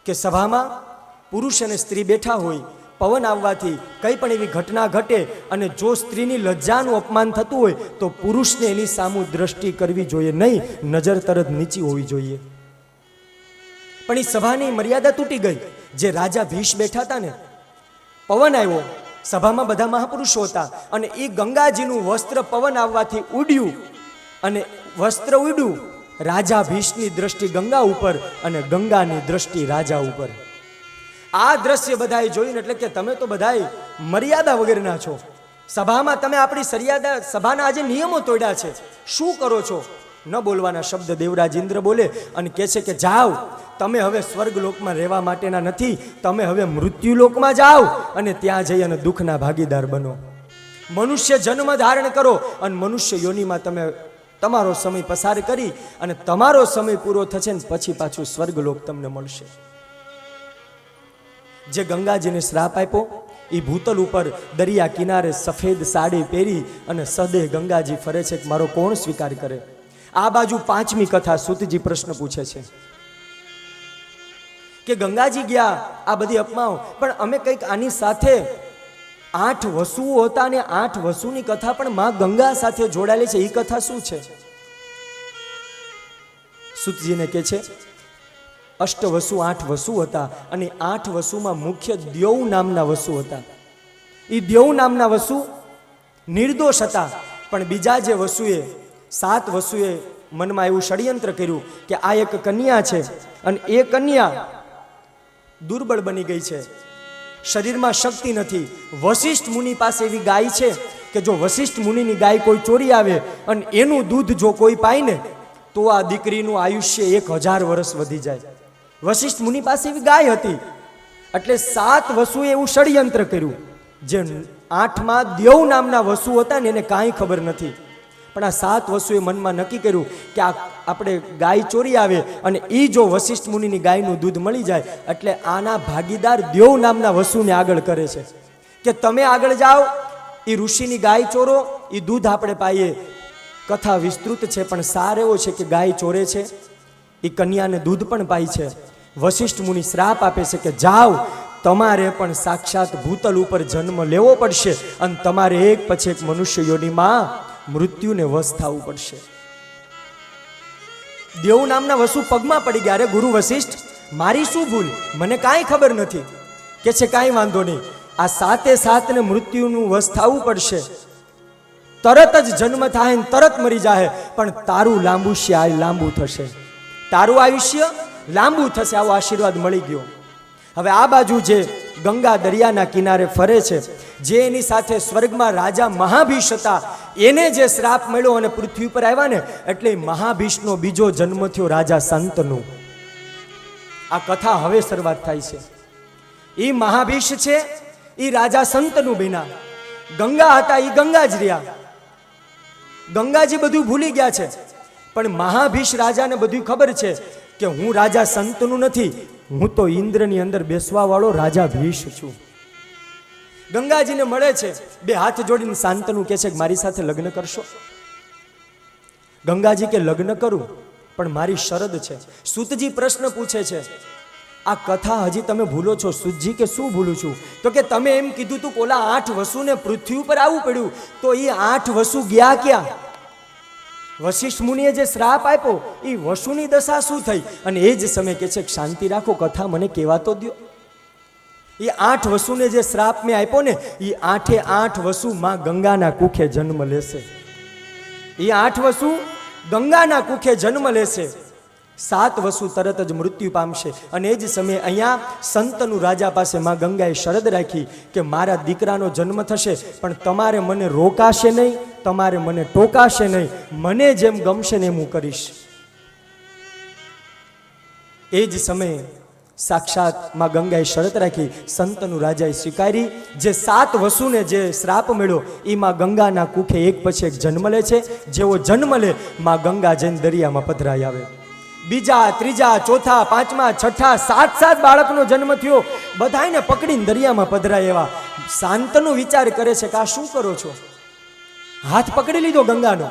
કે સભામાં પુરુષ અને સ્ત્રી બેઠા હોય, પવન આવવાથી કંઈ પણ એવી ઘટના ઘટે અને જો સ્ત્રીની લજ્જાનું અપમાન થતું હોય તો પુરુષને એની સામુ દ્રષ્ટિ કરવી જોઈએ નહીં, નજર તરત નીચી હોવી જોઈએ. પણ એ સભાની મર્યાદા તૂટી ગઈ. જે રાજા ભીષ બેઠા હતા ને, પવન આવ્યો, સભામાં બધા મહાપુરુષો હતા અને એ ગંગાજીનું વસ્ત્ર પવન આવવાથી ઉડ્યું અને વસ્ત્ર ઉડ્યું. રાજા ભીષની દ્રષ્ટિ ગંગા ઉપર અને ગંગાની દ્રષ્ટિ રાજા ઉપર. આ દ્રશ્ય બધાએ જોયું એટલે કે તમે તો બધાએ મર્યાદા વગરના છો. સભામાં તમે આપણી સભાના આજે નિયમો તોડ્યા છે, શું કરો છો? ન બોલવાના શબ્દ દેવરાજ ઇન્દ્ર બોલે અને કહે છે કે જાઓ, તમે હવે સ્વર્ગલોકમાં રહેવા માટેના નથી, તમે હવે મૃત્યુલોકમાં જાઓ અને ત્યાં જઈ અને દુઃખના ભાગીદાર બનો. મનુષ્ય જન્મ ધારણ કરો અને મનુષ્ય યોનિમાં તમે તમારો સમય પસાર કરી અને તમારો સમય પૂરો થશે ને પછી પાછું સ્વર્ગલોક તમને મળશે. જે ગંગાજીને શ્રાપ આપ્યો એ ભૂતલ ઉપર દરિયા કિનારે સફેદ સાડી પહેરી અને સદેહ ગંગાજી ફરે છે કે મારો કોણ સ્વીકાર કરે. આ બાજુ પાંચમી કથા સૂતજી પ્રશ્ન પૂછે છે કે ગંગાજી ગયા આ બધી અપમાઓ, પણ અમે કંઈક આની સાથે 8 વસુઓ હતા અને 8 વસુની કથા પણ માં ગંગા સાથે જોડાયેલી છે, એ કથા શું છે? સૂતજીને કહે છે 8 વસુ 8 વસુ હતા અને 8 વસુમાં મુખ્ય દ્યૌ નામના વસુ હતા. એ દ્યૌ નામના વસુ નિર્દોષ હતા, પણ બીજા જે વસુએ 7 વસુએ મનમાં એવું ષડયંત્ર કર્યું કે આ એક કન્યા છે અને એ કન્યા દુર્બળ બની ગઈ છે, શરીરમાં શક્તિ નથી. વશિષ્ઠ મુનિ પાસે એવી ગાય છે કે જો વશિષ્ઠ મુનિની ગાય કોઈ ચોરી આવે અને એનું દૂધ જો કોઈ પાય ને તો આ દીકરીનું આયુષ્ય 1000 વર્ષ વધી જાય. વશિષ્ઠ મુનિ પાસે એવી ગાય હતી. એટલે 7 વસુએ એવું ષડયંત્ર કર્યું. જે 8માં દ્યૌ નામના વસુ હતા ને એને કાંઈ ખબર નથી, પણ આ 7 વસુએ મનમાં નક્કી કર્યું કે આ આપણે ગાય ચોરી આવે અને એ જો વશિષ્ઠ મુનિની ગાયનું દૂધ મળી જાય એટલે આના ભાગીદાર દ્યૌ નામના વસુને આગળ કરે છે કે તમે આગળ જાઓ, એ ઋષિની ગાય ચોરો, એ દૂધ આપણે પાઈએ. કથા વિસ્તૃત છે પણ સાર એવો છે કે ગાય ચોરે છે, એ કન્યાને દૂધ પણ પાય છે. વશિષ્ઠ મુનિ શ્રાપ આપે છે કે જાઓ, તમારે પણ સાક્ષાત ભૂતલ ઉપર જન્મ લેવો પડશે અને તમારે એક પછી એક મનુષ્ય યોનિમાં મૃત્યુને વશ થવું પડશે. દેવ નામના વસુ પગમાં પડી ગયા, અરે ગુરુ વશિષ્ઠ મારી શું ભૂલ, મને કાંઈ ખબર નથી. કે છે કાંઈ વાંધો નહીં, આ 7 ને મૃત્યુનું વશ થવું પડશે, તરત જ જન્મ થાય ને તરત મરી જાય, પણ તારું લાંબુ થશે, તારું આયુષ્ય લાંબુ થશે, આવો આશીર્વાદ મળી ગયો. હવે આ બાજુ જે ગંગા દરિયાના કિનારે ફરે છે, જે એની સાથે સ્વર્ગમાં રાજા મહાભીષ હતા, એને જે શ્રાપ મળ્યો અને પૃથ્વી પર આવ્યા ને એટલે મહાભીષનો બીજો જન્મ થયો રાજા સંતનું. આ કથા હવે શરૂઆત થાય છે. એ મહાભીષ છે એ રાજા સંતનું બન્યા. ગંગા હતા એ ગંગા જ રહ્યા. ગંગાજી બધું ભૂલી ગયા છે, પણ મહાભીષ રાજાને બધું ખબર છે કે હું રાજા સંતનું નથી, હું તો ઇન્દ્રની અંદર બેસવા વાળો રાજા ભીષ છું. ગંગાજીને મળે છે, 2 હાથ જોડીને શાંતનું કહે છે કે મારી સાથે લગ્ન કરશો? ગંગાજી કે લગ્ન કરું પણ મારી શરત છે. સૂતજી પ્રશ્ન પૂછે છે આ કથા હજી તમે ભૂલો છો? સૂતજી કે શું ભૂલું છું? તો કે તમે એમ કીધું તું ઓલા 8 વસુને પૃથ્વી ઉપર આવવું પડ્યું, તો એ 8 વસુ ગયા ક્યાં? વશિષ્ઠ મુનિએ જે શ્રાપ આપ્યો એ વસુની દશા શું થઈ? અને એ જ સમય કે છે શાંતિ રાખો, કથા મને કહેવા તો દો. એ 8 વસુને જે શ્રાપ મેં આપ્યો ને એ 8 વસુ માં ગંગાના કુખે જન્મ લેશે. એ 8 વસુ ગંગાના કુખે જન્મ લેશે. 7 વસુ તરત જ મૃત્યુ પામશે. અને એ જ સમયે અહીંયા સંતનું રાજા પાસે માં ગંગાએ શરત રાખી કે મારા દીકરાનો જન્મ થશે, પણ તમારે મને રોકાશે નહીં, તમારે મને ટોકાશે નહીં, મને જેમ ગમશે ને એમ હું કરીશ. એ જ સમયે સાક્ષાત માં ગંગાએ શરત રાખી, સંતનું રાજાએ સ્વીકારી. જે 7 વસુને જે શ્રાપ મળ્યો એ માં ગંગાના કુખે એક પછી એક જન્મ લે છે. જેવો જન્મ લે માં ગંગા જઈને દરિયામાં પધરાઈ આવે. બીજા, ત્રીજા, ચોથા, પાંચમા, છઠ્ઠા 7 બાળકનો જન્મ થયો. બધાને પકડીને દરિયામાં પધરાય. એવા શાંતનો વિચાર કરે છે કે આ શું કરો છો? હાથ પકડી લીધો ગંગાનો.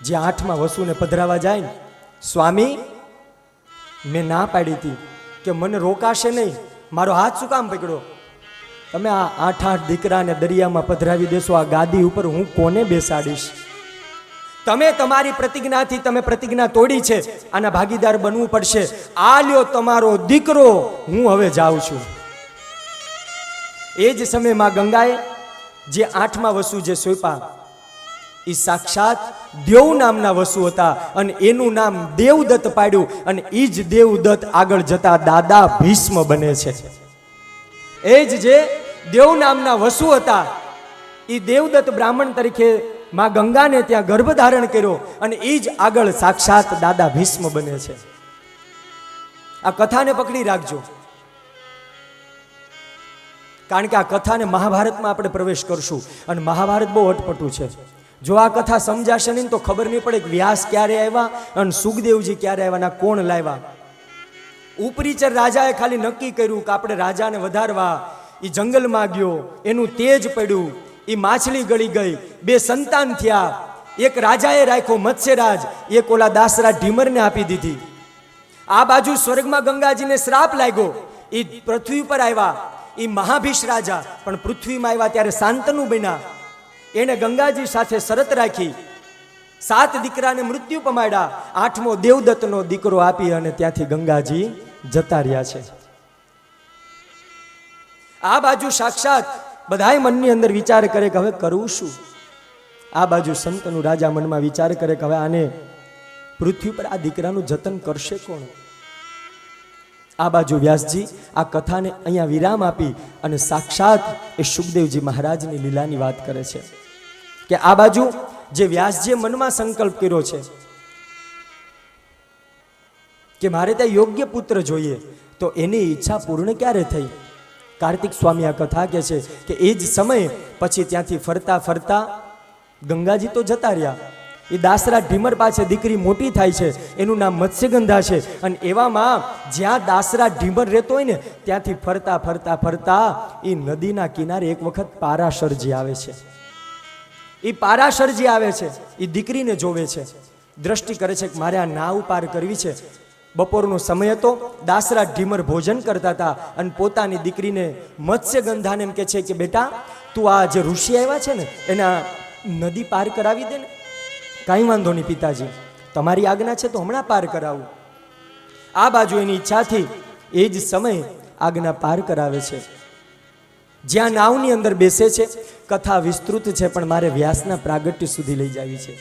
જે 8મા વસુને પધરાવા જાય ને, સ્વામી મેં ના પાડી હતી કે મને રોકાશે નહીં, મારો હાથ શું કામ પકડો? તમે આ 8 દીકરાને દરિયામાં પધરાવી દેશો, આ ગાદી ઉપર હું કોને બેસાડીશ? તમે તમારી પ્રતિજ્ઞાથી તમે પ્રતિજ્ઞા તોડી છે, આના ભાગીદાર બનવું પડશે. આ લ્યો તમારો દીકરો, હું હવે જાઉં છું. એ જ સમયમાં ગંગાએ જે 8મા વસુ જે સોંપ્યા એ સાક્ષાત દેવ નામના વસુ હતા અને એનું નામ દેવદત્ત પાડ્યું. અને એ જ દેવદત્ત આગળ જતા દાદા ભીષ્મ બને છે. એ જ જે દેવ નામના વસુ હતા એ દેવદત્ત બ્રાહ્મણ તરીકે માં ગંગાને ત્યાં ગર્ભ ધારણ કર્યો અને એ જ આગળ સાક્ષાત દાદા ભીષ્મ બને છે. આ કથાને પકડી રાખજો, કારણ કે આ કથાને મહાભારતમાં આપણે પ્રવેશ કરશું અને મહાભારત બહુ અટપટું છે. જો આ કથા સમજાશે નહીં તો ખબર નહીં પડે કે વ્યાસ ક્યારે આવ્યા અને સુખદેવજી ક્યારે આવ્યા, ના કોણ લાવ્યા. ઉપરીચર રાજાએ ખાલી નક્કી કર્યું કે આપણે રાજાને વધારવા, એ જંગલમાં ગયો, એનું તેજ પડ્યું, એ માછલી ગળી ગઈ, 2 સંતાન થયા. એક રાજાએ રાખ્યો મત્સ્યરાજ, એક ઓલા દાસરા ઢીમરને આપી દીધી. આ બાજુ સ્વર્ગમાં ગંગાજીને શ્રાપ લાગ્યો, એ પૃથ્વી પર આવ્યા, એ મહાભીષ રાજા, પણ પૃથ્વીમાં આવ્યા ત્યારે શાંતનુ બન્યા. એને ગંગાજી સાથે શરત રાખી, 7 દીકરાને મૃત્યુ પમાડ્યા, 8મો દેવદત્તનો દીકરો આપી અને ત્યાંથી ગંગાજી જતા રહ્યા છે. આ બાજુ સાક્ષાત બધાય મનની અંદર વિચાર કરે કે હવે કરવું શું. આ બાજુ સંતનું રાજા મનમાં વિચાર કરે કે હવે આને પૃથ્વી પર આ દીકરાનું જતન કરશે કોણ. આ બાજુ વ્યાસજી આ કથાને અહીંયા વિરામ આપી અને સાક્ષાત એ સુખદેવજી મહારાજની લીલાની વાત કરે છે કે આ બાજુ જે વ્યાસજીએ મનમાં સંકલ્પ કર્યો છે કે મારે ત્યાં યોગ્ય પુત્ર જોઈએ, તો એની ઈચ્છા પૂર્ણ ક્યારે થઈ. કાર્તિક સ્વામી આ કથા કહે છે કે એ જ સમય પછી ત્યાંથી ફરતા ફરતા ગંગાજી તો જતા રહ્યા. એ દાસરા ઢીમર પાસે દીકરી મોટી થાય છે, એનું નામ મત્સ્યગંધા છે. અને એવામાં જ્યાં દાસરા ઢીમર રહેતો હોય ને ત્યાંથી ફરતા ફરતા ફરતા એ નદીના કિનારે એક વખત પારાશરજી આવે છે. એ પારાશરજી આવે છે, એ દીકરીને જોવે છે, દ્રષ્ટિ કરે છે કે મારે આ નાવ પાર કરવી છે. બપોરનો સમય હતો, દાસરા ઢીમર ભોજન કરતા હતા અને પોતાની દીકરીને મત્સ્યગંધાને એમ કહે છે કે બેટા તું આ જે ઋષિ આવ્યા છે ને એના નદી પાર કરાવી દે ને. કાંઈ વાંધો નહીં પિતાજી, તમારી આજ્ઞા છે તો હમણાં પાર કરાવું. આ બાજુ એની ઈચ્છાથી એ જ સમય આજ્ઞા પાર કરાવે છે. જ્યાં નાવની અંદર બેસે છે, કથા વિસ્તૃત છે પણ મારે વ્યાસના પ્રાગટ્ય સુધી લઈ જાવી છે.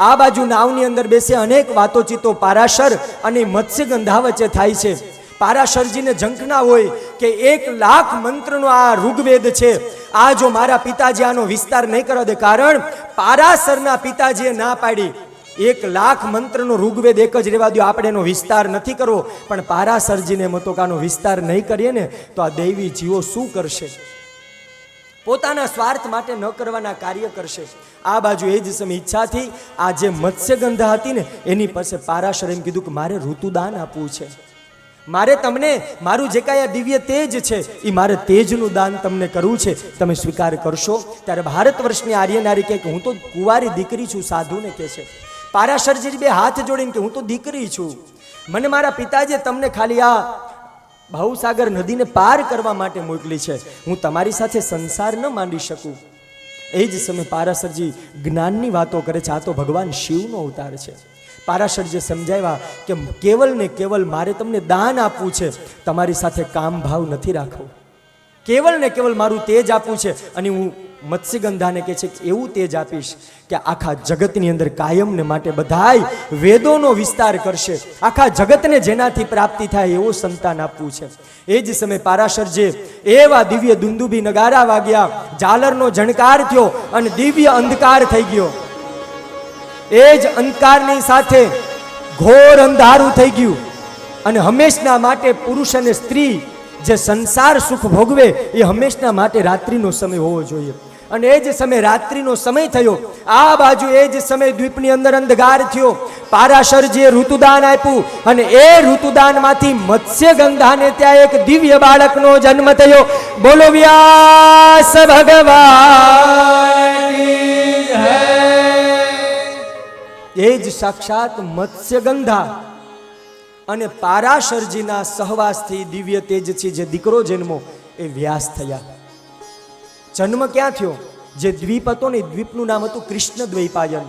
આ બાજુ નાવની અંદર બેસે, અનેક વાતોચીતો પારાશર અને મત્સ્યગંધા વચ્ચે થાય છે. પારાશરજીને ઝંખના હોય કે 1,00,000 મંત્રનો આ ઋગ્વેદ છે, આ જો મારા પિતાજી આનો વિસ્તાર નહીં કરવા દે, કારણ પારાશરના પિતાજીએ ના પાડી 1,00,000 મંત્રનો ઋગ્વેદ એક જ રહેવા દો, આપણે એનો વિસ્તાર નથી કરવો. પણ પારાશરજીને એમ હતો કે આનો વિસ્તાર નહીં કરીએ ને તો આ દૈવી જીવો શું કરશે, પોતાના સ્વાર્થ માટે ન કરવાના કાર્ય કરશે. આ બાજુ એ જ સમય ઈચ્છાથી આ જે મત્સ્યગંધા હતી ને એની પાસે પારાશર એમ કીધું કે મારે ઋતુદાન આપવું છે, મારે તમને મારું જે કાંઈ આ દિવ્ય તેજ છે એ મારે તેજનું દાન તમને કરવું છે, તમે સ્વીકાર કરશો. ત્યારે ભારત વર્ષની આર્ય નારી કહે કે હું તો કુંવારી દીકરી છું, સાધુને કહે છે. પારાશરજી 2 હાથ જોડીને કે હું તો દીકરી છું, મને મારા પિતાજીએ તમને ખાલી આ ભવસાગર નદીને પાર કરવા માટે મોકલી છે, હું તમારી સાથે સંસાર ન માંડી શકું. એ જ સમયે પારાશરજી જ્ઞાનની વાતો કરે છે, આ તો ભગવાન શિવનો અવતાર છે. પારાશરજીએ સમજાવ્યા કે કેવલ ને કેવલ મારે તમને દાન આપવું છે, તમારી સાથે કામ ભાવ નથી રાખવો, કેવલ ને કેવલ મારું તેજ આપવું છે. અને હું મત્સ્યગંધાને કહે છે કે એવું તેજ આપીશ કે આખા જગતની અંદર કાયમને માટે બધાય વેદોનો વિસ્તાર કરશે, આખા જગતને જેનાથી પ્રાપ્તિ થાય એવો સંતાન આપવું છે. એ જ સમયે પારાશરજી એવા દિવ્ય દુંદુભી નગારા વાગ્યા, ઝાલરનો ઝણકાર થયો અને દિવ્ય અંધકાર થઈ ગયો. એ જ અંધકારની સાથે ઘોર અંધારું થઈ ગયું અને હંમેશના માટે પુરુષ અને સ્ત્રી જે સંસાર સુખ ભોગવે એ હંમેશના માટે રાત્રિનો સમય હોવો જોઈએ. અને એ જ સમય રાત્રિનો સમય થયો. આ બાજુ એ જ સમય દ્વીપની અંદર અંધકાર થયો. પારાશરજીએ ઋતુદાન આપ્યું અને એ ઋતુદાનમાંથી મત્સ્યગંધાને ત્યાં એક દિવ્ય બાળકનો જન્મ થયો. બોલો વ્યાસ ભગવાન. એ જ સાક્ષાત મત્સ્યગંધા અને પારાશરજીના સહવાસથી દિવ્ય તેજથી જે દીકરો જન્મો એ વ્યાસ થયા. જન્મ ક્યાં થયો? જે દ્વીપ હતો ને, દ્વીપનું નામ હતું કૃષ્ણ દ્વૈપાયન.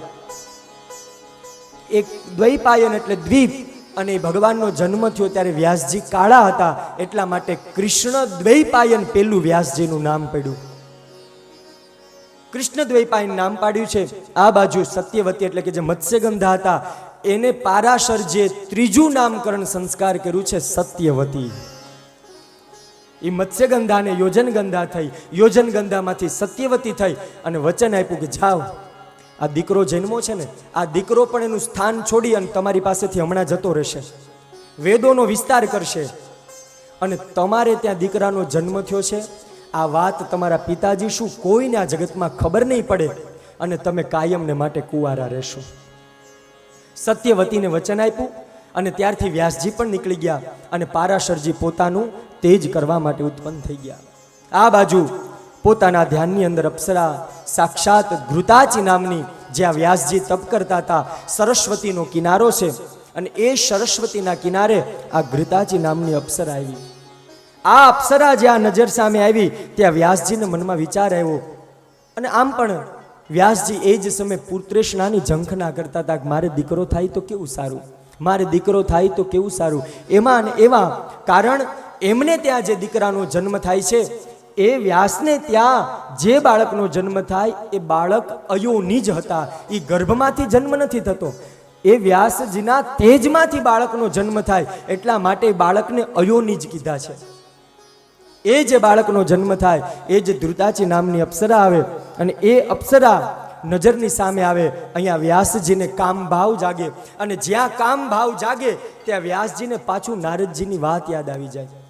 એક દ્વૈપાયન એટલે દ્વીપ, અને ભગવાનનો જન્મ થયો ત્યારે વ્યાસજી કાળા હતા, એટલા માટે કૃષ્ણ દ્વૈપાયન પેલું વ્યાસજીનું નામ પડ્યું. કૃષ્ણ દ્વૈપાયન નામ પાડ્યું છે. આ બાજુ સત્યવતી એટલે કે જે મત્સ્યગંધા હતા એને પારાશરજીએ ત્રીજું નામકરણ સંસ્કાર કર્યું છે, સત્યવતી. એ મત્સ્યગંધાને યોજનગંધા થઈ, યોજનગંધામાંથી સત્યવતી થઈ અને વચન આપ્યું કે જાઓ આ દીકરો જન્મો છે ને, આ દીકરો પણ એનું સ્થાન છોડી અને તમારી પાસેથી હમણાં જતો રહેશે, વેદોનો વિસ્તાર કરશે, અને તમારે ત્યાં દીકરાનો જન્મ થયો છે આ વાત તમારા પિતાજી શું કોઈને આ જગતમાં ખબર નહીં પડે, અને તમે કાયમને માટે કુંવારા રહેશો. સત્યવતીને વચન આપ્યું અને ત્યારથી વ્યાસજી પણ નીકળી ગયા અને પારાશરજી પોતાનું તેજ કરવા માટે ઉત્પન્ન થઈ ગયા. આ બાજુ પોતાના ધ્યાનની અંદર અપ્સરા સાક્ષાત ઘૃતાચી નામની, જ્યાં વ્યાસજી તપ કરતા હતા, સરસ્વતીનો કિનારો છે, અને એ સરસ્વતીના કિનારે આ ઘૃતાચી નામની અપ્સરા આવી. આ અપ્સરા જ્યાં નજર સામે આવી ત્યાં વ્યાસજીને મનમાં વિચાર આવ્યો, અને આમ પણ વ્યાસજી એ જ સમયે પુત્રેષ્ણાની ઝંખના કરતા હતા કે મારે દીકરો થાય તો કેવું સારું, મારે દીકરો થાય તો કેવું સારું. એમાં અને એવા કારણ એમને ત્યાં જે દીકરાનો જન્મ થાય છે, એ વ્યાસને ત્યાં જે બાળકનો જન્મ થાય એ બાળક અયોનિજ હતા. એ ગર્ભમાંથી જન્મ નથી થતો, એ વ્યાસજીના તેજમાંથી બાળકનો જન્મ થાય, એટલા માટે બાળકને અયોનિજ કીધા છે. એ જે બાળકનો જન્મ થાય એ જ ધૃતાચી નામની અપ્સરા આવે, અને એ અપ્સરા નજરની સામે આવે. અહીંયા વ્યાસજીને કામ ભાવ જાગે, અને જ્યાં કામ ભાવ જાગે ત્યાં વ્યાસજીને પાછું નારદજીની વાત યાદ આવી જાય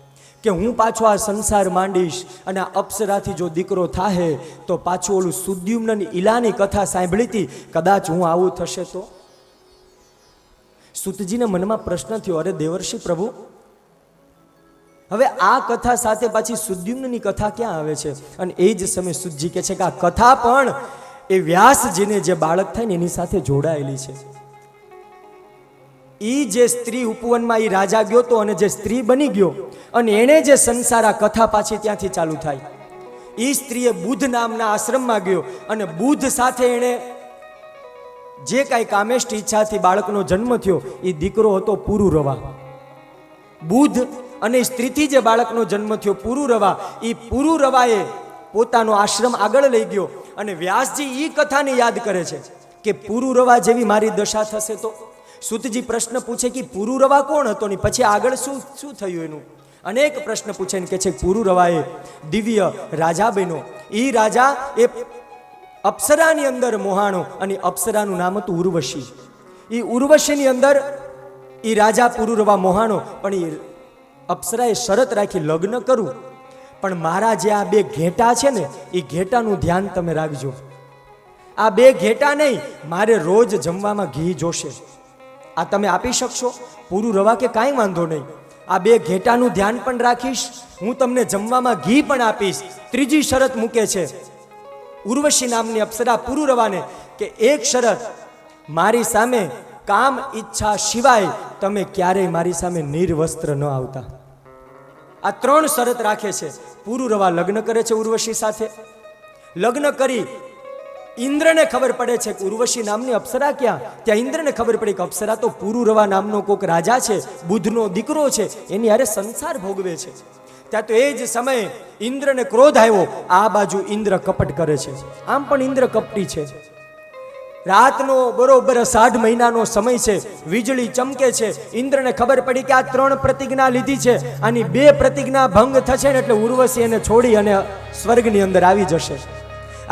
કે હું પાછો આ સંસાર માંડીશ, અને આ અપ્સરાથી જો દીકરો થાહે તો પાછું ઓલું સુદ્યુમ્નની ઈલાની કથા સાંભળી હતી, કદાચ હું આવું થશે તો. સુતજીને મનમાં પ્રશ્ન થયો, અરે દેવર્ષિ પ્રભુ, હવે આ કથા સાથે પાછી સુદ્યુમ્નની કથા ક્યાં આવે છે? અને એ જ સમયે સુતજી કહે છે કે આ કથા પણ એ વ્યાસજીને જે બાળક થાય ને એની સાથે જોડાયેલી છે. ઈ જે સ્ત્રી ઉપવનમાં ઈ રાજા ગયો તો, અને જે સ્ત્રી બની ગયો, અને એણે જે સંસાર, આ કથા પાછી ત્યાંથી ચાલુ થાય. ઈ સ્ત્રીએ બુદ્ધ નામના આશ્રમમાં ગયો, અને બુદ્ધ સાથે એણે જે કાંઈ કામેષ્ટ ઈચ્છાથી બાળકનો જન્મ થયો, એ દીકરો હતો પુરુરવા. બુદ્ધ અને સ્ત્રીથી જે બાળકનો જન્મ થયો પુરુરવા, એ પુરુરવાએ પોતાનો આશ્રમ આગળ લઈ ગયો, અને વ્યાસજી ઈ કથાને યાદ કરે છે કે પુરુરવા જેવી મારી દશા થશે તો. સુતજી પ્રશ્ન પૂછે કે પુરુરવા કોણ હતો ને પછી આગળ શું થયું એનું? અનેક પ્રશ્ન પૂછે ને કે છે પુરુરવાએ દિવ્ય રાજા બન્યો. ઈ રાજા એ અપ્સરાની અંદર મોહાણો, અને અપ્સરાનું નામ હતું ઉર્વશી. ઈ ઉર્વશીની અંદર ઈ રાજા પુરુરવા મોહાણો, પણ ઈ અપ્સરાએ શરત રાખી લગ્ન કરું, પણ મારા જે આ બે ઘેટા છે ને એ ઘેટાનું ધ્યાન તમે રાખજો. આ બે ઘેટા નહીં, મારે રોજ જમવામાં ઘી જોશે. આ તમે આપી શકશો? પુરુરવા કે કાંઈ વાંધો નહીં, આ બે ઘેટાનું ધ્યાન પણ રાખીશ, હું તમને જમવામાં ઘી પણ આપીશ. ત્રીજી શરત મૂકે છે ઉર્વશી નામની અપ્સરા પુરુરવાને કે એક શરત, મારી સામે કામ ઈચ્છા સિવાય તમે ક્યારેય મારી સામે નિર્વસ્ત્ર ન આવતા. આ ત્રણ શરત રાખે છે. પુરુરવા લગ્ન કરે છે ઉર્વશી સાથે. લગ્ન કરી ઇન્દ્રને ખબર પડે છે કે ઉર્વશી નામની અપ્સરા ક્યાં? ત્યાં ઇન્દ્રને ખબર પડી કે અપ્સરા તો પુરુરવા નામનો કોઈક રાજા છે, બુદ્ધનો દીકરો છે, એની હારે સંસાર ભોગવે છે. ત્યાં તો એ જ સમયે ઇન્દ્રને ક્રોધ આવ્યો. આ બાજુ ઇન્દ્ર કપટ કરે છે, આમ પણ ઇન્દ્ર કપટી છે. રાતનો બરોબર 8 મહિનાનો સમય છે, વીજળી ચમકે છે. ઇન્દ્રને ખબર પડી કે આ 3 પ્રતિજ્ઞા લીધી છે, આની 2 પ્રતિજ્ઞા ભંગ થશે ને એટલે ઉર્વશી એને છોડી અને સ્વર્ગની અંદર આવી જશે.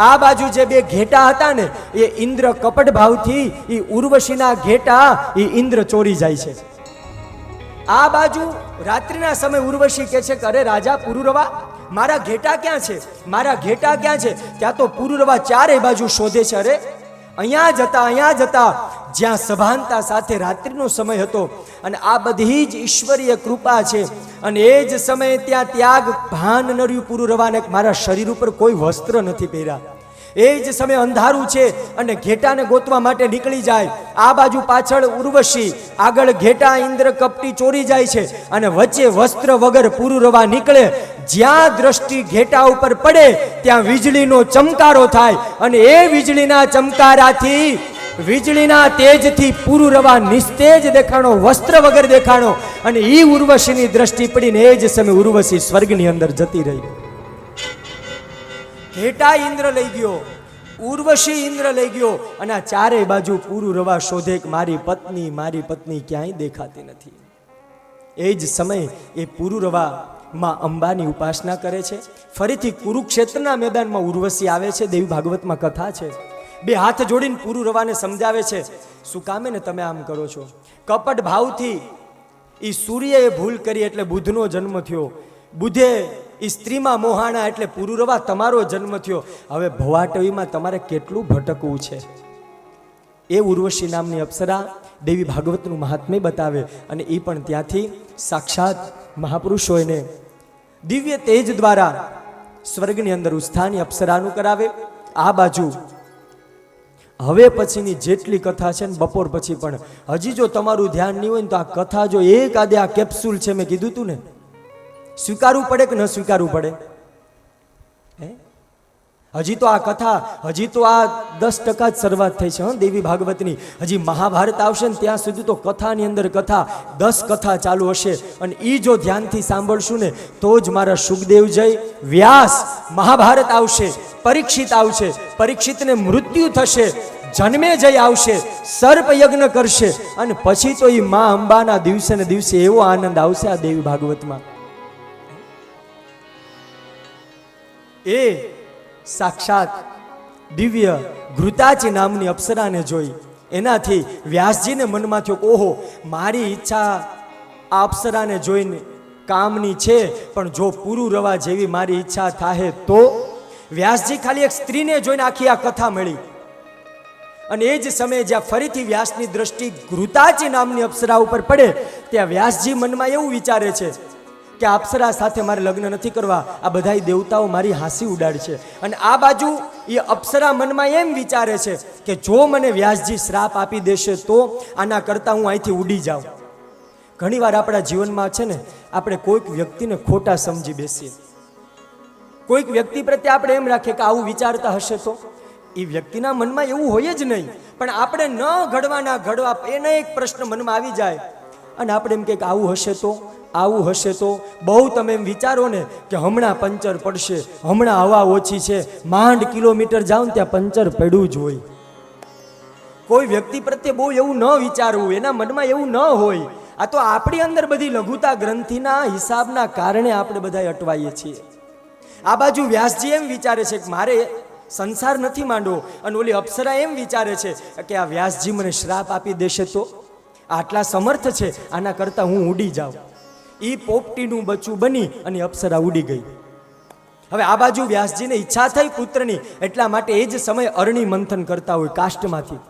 આ બાજુ જે 2 ઘેટા હતા ને એ ઇન્દ્ર કપટ ભાવથી એ ઉર્વશીના ઘેટા એ ઇન્દ્ર ચોરી જાય છે. આ બાજુ રાત્રિના સમય ઉર્વશી કહે છે કે અરે રાજા પુરુરવા, મારા ઘેટા ક્યાં છે? મારા ઘેટા ક્યાં છે? ત્યાં તો પુરુરવા ચારે બાજુ શોધે છે. અરે અહીંયા જતા જ્યાં સભાનતા સાથે રાત્રિનો સમય હતો, અને આ બધી જ ઈશ્વરીય કૃપા છે. અને એ જ સમયે ત્યાં ત્યાગ ભાન નર્યું પુરુરવાને, મારા શરીર ઉપર કોઈ વસ્ત્ર નથી પહેર્યા. એ જ સમયે અંધારું છે અને ઘેટાને ગોતવા માટે નીકળી જાય. આ બાજુ પાછળ ઉર્વશી, આગળ ઘેટા ઇન્દ્ર કપટી ચોરી જાય છે, અને વચ્ચે વસ્ત્ર વગર પુરુરવા નીકળે. જ્યાં દ્રષ્ટિ ઘેટા ઉપર પડે ત્યાં વીજળીનો ચમકારો થાય, અને એ વીજળીના ચમકારાથી, વીજળીના તેજથી પુરુરવા નિસ્તેજ દેખાણો, વસ્ત્ર વગર દેખાણો, અને ઈ ઉર્વશીની દ્રષ્ટિ પડીને એ જ સમયે ઉર્વશી સ્વર્ગની અંદર જતી રહી. ઘેટા ઇન્દ્ર લઈ ગયો, ઉર્વશી ઇન્દ્ર લઈ ગયો, અને આ ચારેય બાજુ પુરુરવા શોધે કે મારી પત્ની ક્યાંય દેખાતી નથી. એ જ સમયે એ પુરુરવા માં અંબાની ઉપાસના કરે છે. ફરીથી કુરુક્ષેત્રના મેદાનમાં ઉર્વશી આવે છે. દેવી ભાગવતમાં કથા છે બે હાથ જોડીને પૂરું રવાને સમજાવે છે, શું કામે ને તમે આમ કરો છો? કપટ ભાવથી એ સૂર્યએ ભૂલ કરી એટલે બુધનો જન્મ થયો, બુધે એ સ્ત્રીમાં મોહાણા એટલે પૂરું રવા તમારો જન્મ થયો. હવે ભવાટવીમાં તમારે કેટલું ભટકવું છે? એ ઉર્વશી નામની અપ્સરા દેવી ભાગવતનું મહાત્મ્ય બતાવે અને એ પણ ત્યાંથી સાક્ષાત મહાપુરુષો એને દિવ્ય તેજ દ્વારા સ્વર્ગની અંદર ઉત્થાની અપ્સરાનું કરાવે. આ બાજુ હવે પછીની જેટલી કથા છે ને બપોર પછી પણ હજી જો તમારું ધ્યાન નહીં હોય ને તો આ કથા જો એક આદે આ કેપ્સ્યુલ છે, મેં કીધું તું ને, સ્વીકારવું પડે કે ન સ્વીકારવું પડે? હજી તો આ કથા, હજી તો આ 10% જ શરૂઆત થઈ છે દેવી ભાગવતની. હજી મહાભારત આવશે ને ત્યાં સુધી તો કથાની અંદર કથા 10 કથા ચાલુ હશે. અને એ જો ધ્યાનથી સાંભળશું ને તો જ મારા સુખદેવજય વ્યાસ મહાભારત આવશે, પરીક્ષિત આવશે, પરીક્ષિતને મૃત્યુ થશે, જન્મે જય આવશે, સર્પ યજ્ઞ કરશે અને પછી તો એ મા અંબાના દિવસે ને દિવસે એવો આનંદ આવશે આ દેવી ભાગવતમાં. એ સાક્ષાત દિવ્ય ઘૃતાચી નામની અપ્સરાને જોઈ એનાથી વ્યાસજીને મનમાં થયો, ઓહો, મારી ઈચ્છા આ અપ્સરાને જોઈને કામની છે, પણ જો પૂરું રવા જેવી મારી ઈચ્છા થાય તો? વ્યાસજી ખાલી એક સ્ત્રીને જોઈને આખી આ કથા મળી. અને એ જ સમયે જ્યાં ફરીથી વ્યાસની દ્રષ્ટિ ઘૃતાચી નામની અપ્સરા ઉપર પડે ત્યાં વ્યાસજી મનમાં એવું વિચારે છે કે આ અપ્સરા સાથે મારે લગ્ન નથી કરવા, આ બધા દેવતાઓ મારી હાંસી ઉડાડશે. અને આ બાજુ એ અપ્સરા મનમાં એમ વિચારે છે કે જો મને વ્યાસજી શ્રાપ આપી દેશે તો આના કરતાં હું અહીંથી ઉડી જાઉં. ઘણીવાર આપણા જીવનમાં છે ને, આપણે કોઈક વ્યક્તિને ખોટા સમજી બેસીએ, કોઈક વ્યક્તિ પ્રત્યે આપણે એમ રાખીએ કે આવું વિચારતા હશે તો. એ વ્યક્તિના મનમાં એવું હોય જ નહીં, પણ આપણે ન ઘડવાના ઘડવા એને એક પ્રશ્ન મનમાં આવી જાય અને આપણે એમ કે આવું હશે તો, આવું હશે તો. બહુ તમે એમ વિચારો ને કે હમણાં પંચર પડશે, હમણાં હવા ઓછી છે, માંડ કિલોમીટર જાઓ ને ત્યાં પંચર પડ્યું જ હોય. કોઈ વ્યક્તિ પ્રત્યે બહુ એવું ન વિચારવું, એના મનમાં એવું ન હોય. આ તો આપણી અંદર બધી લઘુતા ગ્રંથિના હિસાબના કારણે આપણે બધા અટવાઈએ છીએ. આ બાજુ વ્યાસજી એમ વિચારે છે કે મારે સંસાર નથી માંડવો, અને ઓલી અપ્સરા એમ વિચારે છે કે આ વ્યાસજી મને શ્રાપ આપી દેશે તો, આટલા સમર્થ છે, આના કરતાં હું ઉડી જાઉં. એ પોપટીનું બચ્ચું બની અને અપ્સરા ઉડી ગઈ. હવે આ બાજુ વ્યાસજીને ઈચ્છા થઈ પુત્રની, એટલા માટે એ જ સમયે અરણી મંથન કરતા હોય. કાષ્ટમાંથી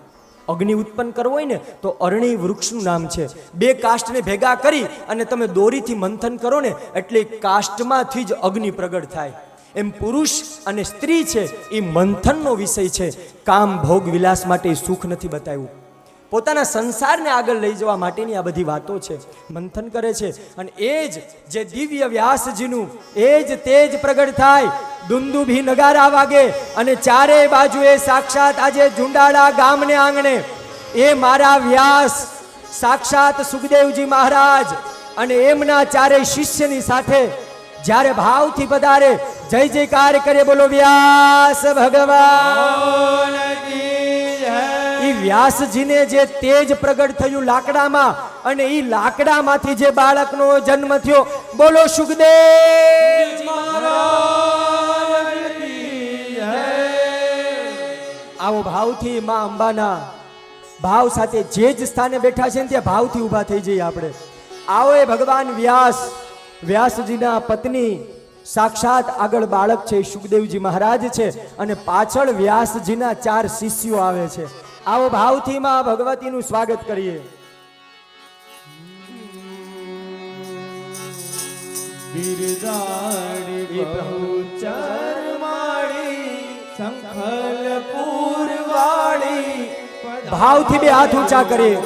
અગ્નિ ઉત્પન્ન કરવો હોય ને તો અરણી વૃક્ષનું નામ છે. 2 કાષ્ટને ભેગા કરી અને તમે દોરીથી મંથન કરો ને એટલે કાષ્ટમાંથી જ અગ્નિ પ્રગટ થાય. એમ પુરુષ અને સ્ત્રી છે એ મંથનનો વિષય છે. કામ ભોગ વિલાસ માટે સુખ નથી બતાવ્યું, પોતાના સંસારને આગળ લઈ જવા માટેની આ બધી વાતો છે. મંથન કરે છે અને એ જ જે દિવ્ય વ્યાસજીનું એ જ તેજ પ્રગટ થાય, દુંદુભી નગારા વાગે અને ચારે બાજુએ સાક્ષાત આજે ઝુંડાળા ગામને આંગણે એ મારા વ્યાસ સાક્ષાત સુખદેવજી મહારાજ અને એમના ચારે શિષ્યની સાથે જ્યારે ભાવથી પધારે, જય જયકાર કરે, બોલો વ્યાસ ભગવાન. વ્યાસજીને જે તેજ પ્રગટ થયું લાકડામાં અને એ લાકડામાંથી જે બાળકનો જન્મ થયો, બોલો સુખદેવ. આવો ભાવથી માં અંબાના ભાવ સાથે જે જ સ્થાને બેઠા છે ને ત્યાં ભાવથી ઊભા થઈ જઈએ આપણે. આવો એ ભગવાન વ્યાસ, વ્યાસજીના પત્ની સાક્ષાત આગળ બાળક છે સુખદેવજી મહારાજ છે અને પાછળ વ્યાસજીના 4 શિષ્યો આવે છે. આવો ભાવથી માં ભગવતીનું સ્વાગત કરીએ. બિરદાડી બહુચર માળી સંખલપુર વાળી, ભાવથી 2 હાથ ઊંચા કરીએ.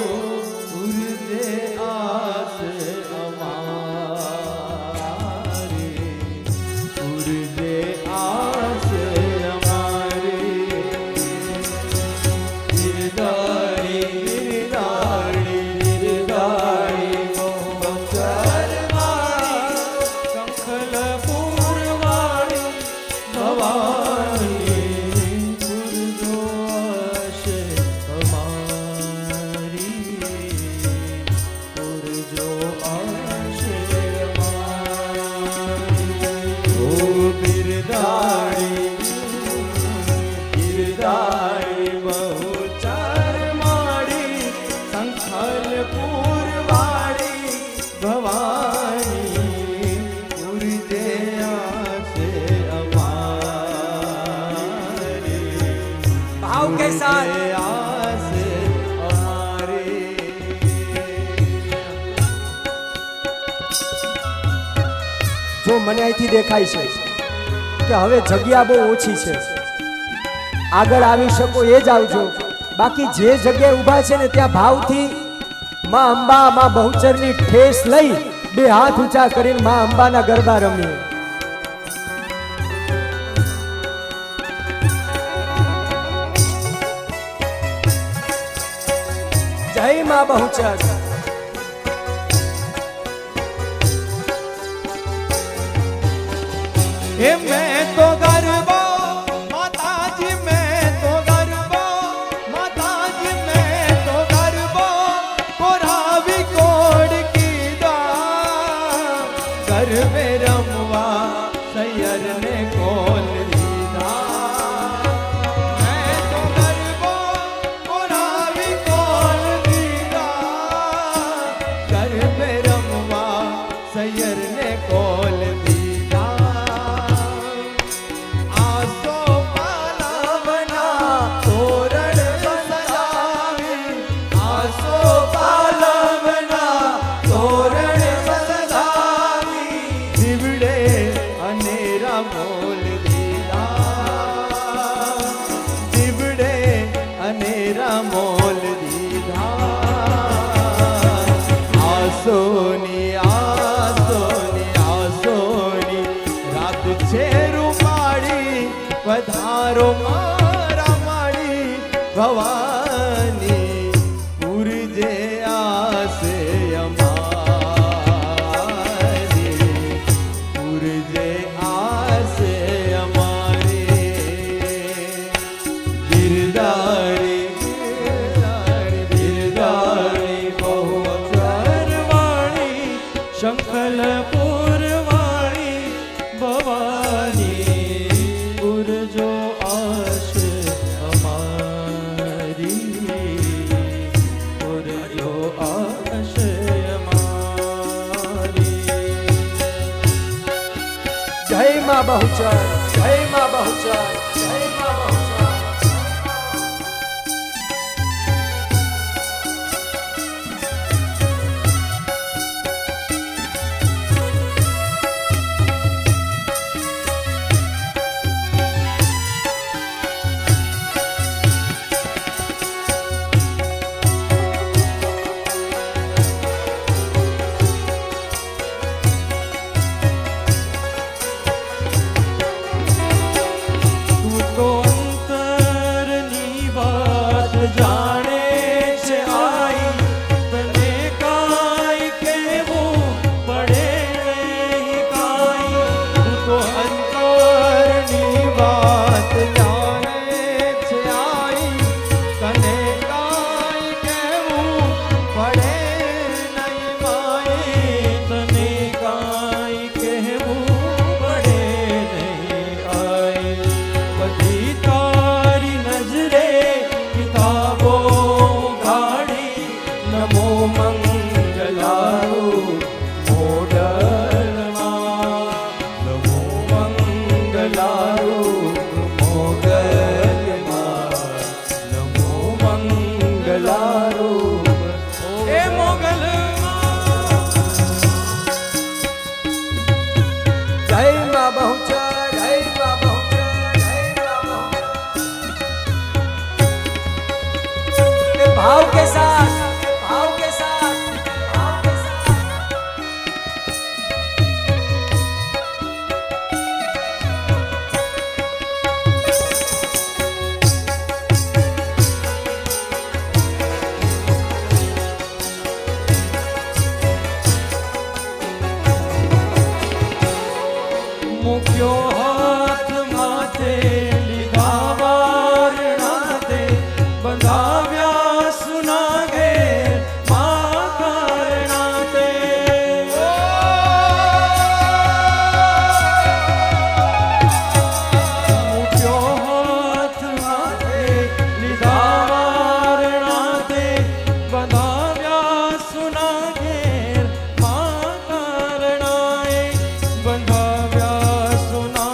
ગિરધારી के साथ आस हमारी। जो મને અહીંથી દેખાય છે કે હવે જગ્યા બહુ ઓછી છે, આગળ આવી શકો એ જ આવજો, બાકી જે જગ્યાએ ઊભા છે ને ત્યાં ભાવથી માં અંબા માં બહુચરની ઠેસ લઈ બે હાથ ઊંચા કરીને માં અંબાના ગરબા રમીએ. જય માં બહુચર. हे मैं तो गरबा माताजी, मैं तो गरबा माताजी, मैं तो गरबा कोरावी कोड की दा घर में रमवा सैयर ने खोल दीदा। मैं तो गरबा कोरावी खोल दीदा घर में रमवा सैयर ने खोल दीदा। मोल दीधा आसोनी आसोनी आसोनी रात छेरू माड़ी पधारो मारा माड़ी भवानी पुरजे आसे अमारी पुरजे आसे अमारी गिरदारी शंखलपुर वाणी भवानी पुरजो आश हमारी पुरजो आश हमारी। જય માં બહુચર, જય માં બહુચર, જય માં બહુચર. भाव के साथ, भाव के साथ, भाव के साथ। मुक्यो हाथ माथे लिधा वारणाते बंधाव्या सुनागे मां कारणाते। मुक्यो हाथ माथे लिधा वारणाते बंधाव्या सुनागे मां कारणाए बंधाव्या सुना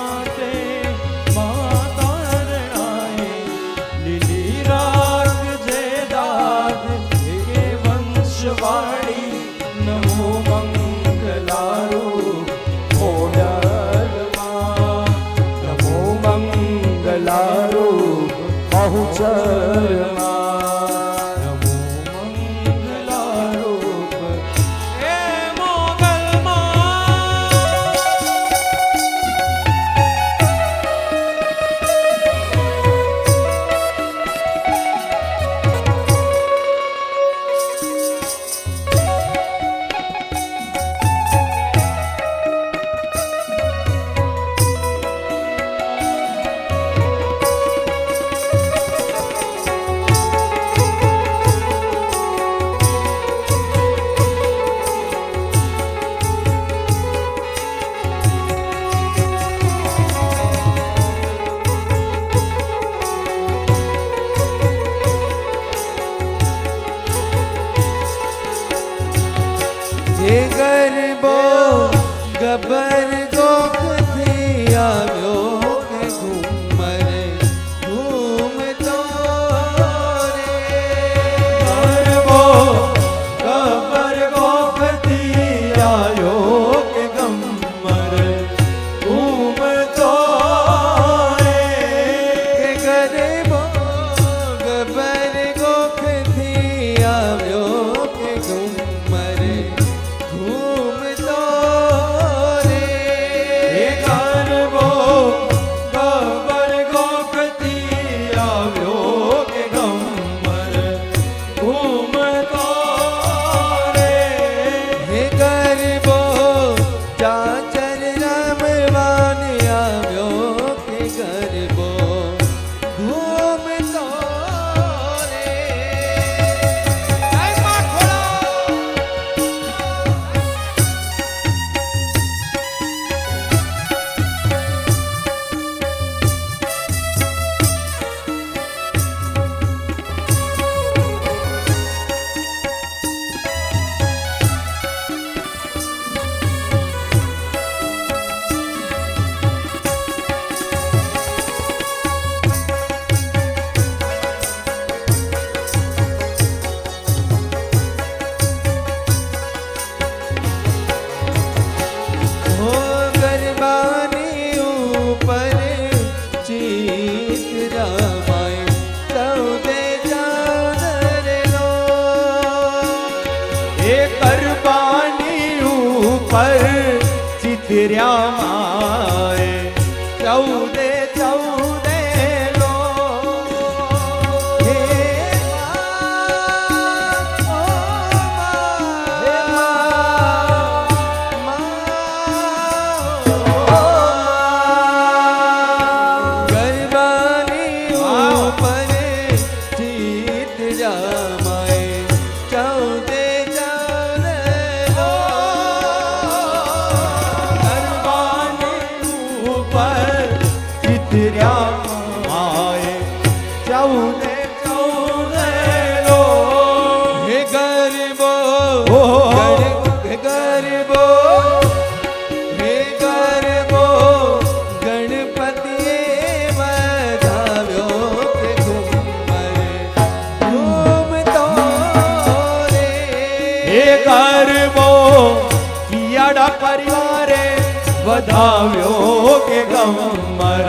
આવ્યો કે ગમર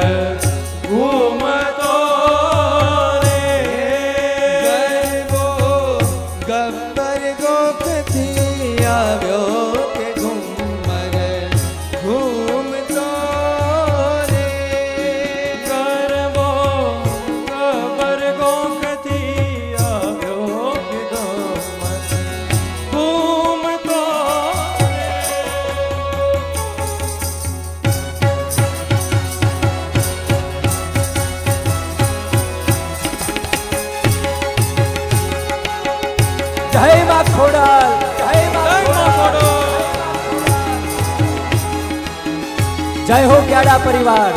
ઘૂમતો રે ગરબો ગબ્બર ગોખથી આવ્યો કે ઘુમર ઘૂમતો રે ગરબો ગબર ગોખથી આવ્યો કે ગમર ઘૂમતો જય માં ખોડલ, જય માં ખોડલ. જય હો ક્યાડા પરિવાર.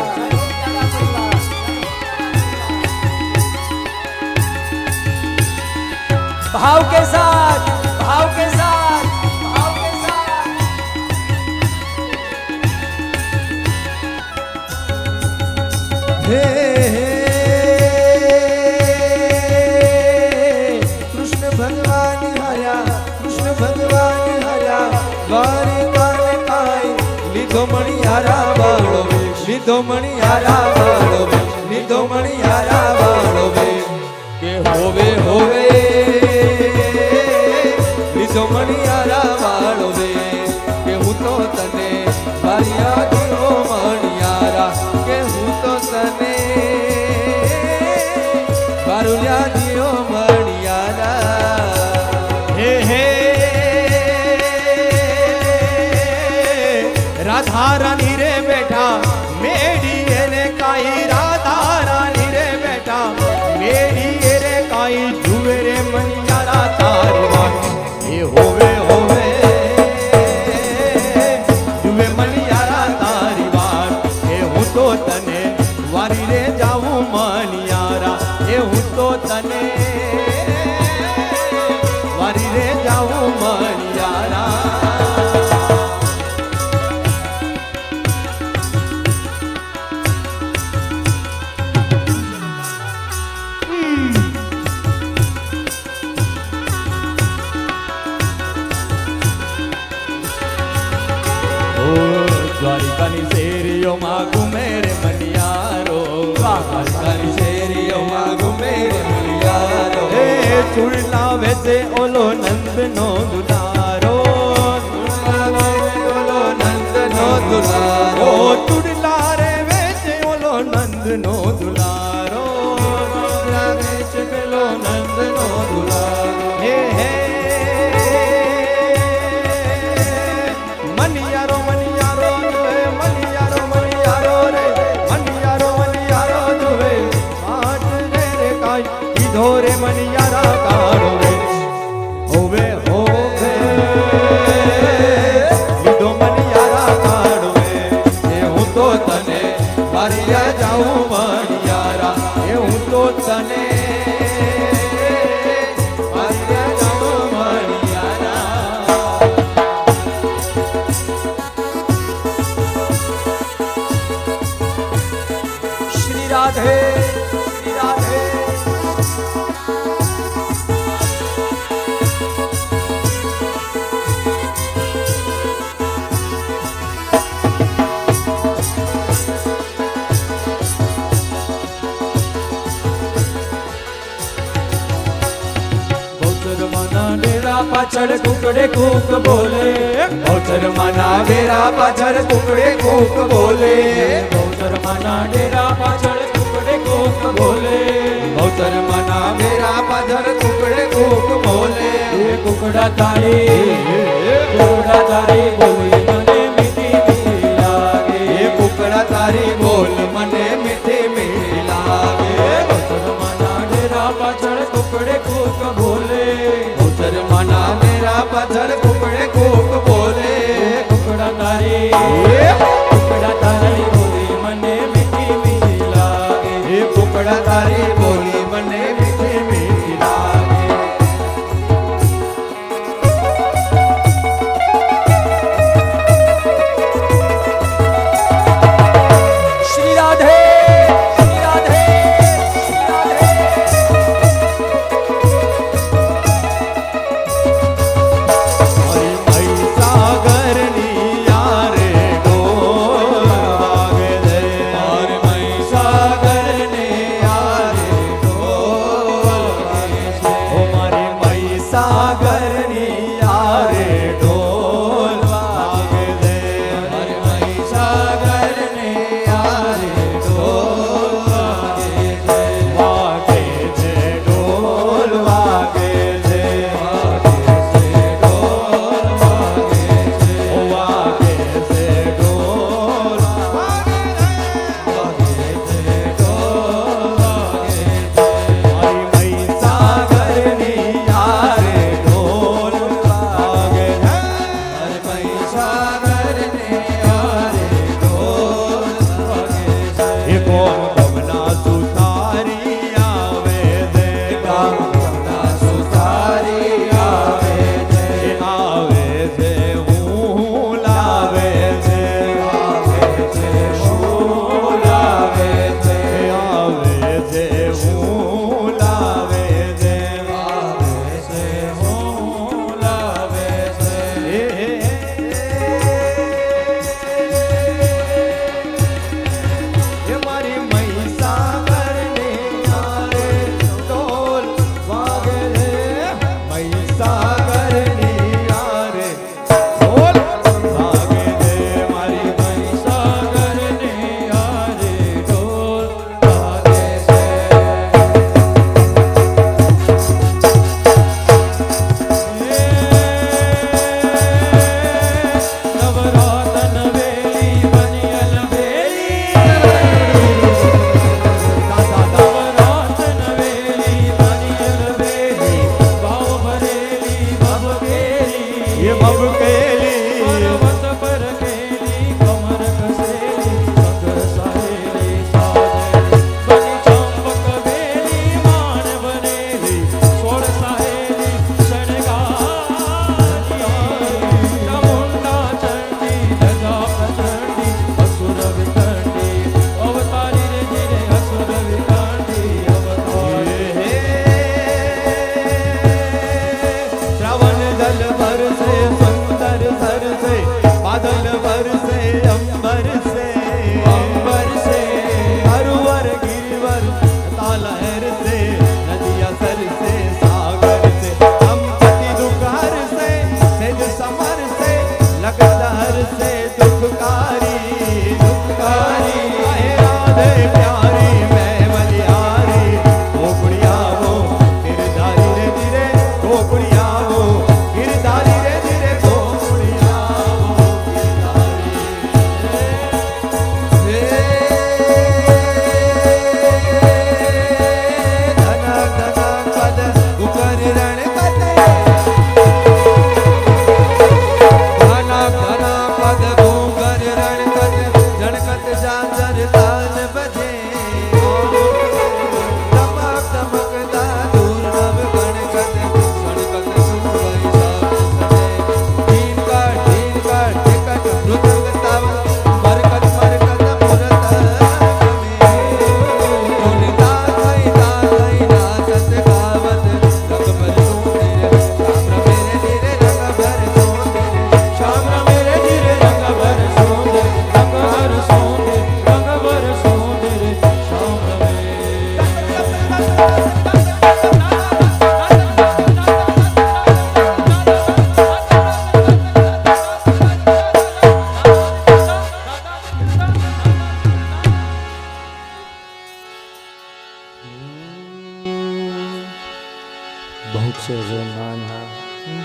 भाव के साथ, भाव के साथ, भाव के साथ. હે કૃષ્ણ ભગવાન હર્યા કૃષ્ણ ભગવાન હર્યા દ્વારિકાને કાઈ લીધો મણિયારા વાળો વેશ લીધો મણિયારા વાળો વેશ લીધો મણિયારા વાળો વેશ કે હોવે હોવે લીધો મણિયારા વાળો વેશ કે હું તો તને વારિયા દીવો મણિયારા કે હું તો તને વારુલ્યા દીવો મણિયારા હે હે રાધા રાની રે બેઠા મેડી એને કાઈ રાધા રાની રે બેઠા મેડી રે કાઈ જુએ રે મણિયારા તારી વાત એ હોવે હોવે જુએ મણિયારા તારી વાત એ હું તો તને વારી રે જાવું મણિયારા એ હું તો તને વારી રે જાવું મણિયારા દ્વારિકાની શેરીઓમાં ઘૂમે રે મણિયારો દ્વારિકાની શેરીઓમાં ઘૂમે રે મણિયારો હે ચૂડલા વેચે ઓલો નંદનો દુલારો ચૂડલા વેચે ઓલો નંદનો દુલારો ચૂડલા રે વેચે ઓલો નંદનો દુલારો ચૂડલા વેચે પેલો નંદનો દુલારો હે હે મણિયારો મણિયારો જોવે મણિયારો મણિયારો રે મણિયારો મણિયારો જોવે આઠ રે કાઈ કીધો રે મણિયારા કાળો રે હોવે હોવે લીધો મણિયારા કાળો રે એ હું તો તને વારિયા જાઉં મણિયારા એ હું તો તને વારિયા જાઉં મણિયારા श्री राधे, श्री राधे. ગૌચરમાના ડેરા પાછળ કુકડે કૂક બોલે ગૌચરમાના ડેરા પાછળ કુકડે કૂક બોલે ગૌચરમાના ડેરા પાછળ કુકડે કૂક બોલે ગૌચરમાના ડેરા પાછળ કુકડે કૂક બોલે એ કુકડા તારી બોલી મને મીઠી મીઠી લાગે એ કુકડા તારી બોલ મને મીઠી મીઠી લાગે ગૌચરમાના ડેરા પાછળ કુકડે કૂક બોલે ગૌચરમાના ડેરા પાછળ કુકડે કૂક બોલે કુકડા તારી બોલી મને મીઠી મીઠી લાગે એ કુકડા તારી બોલી મને મીઠી મીઠી લાગે श्री राधे.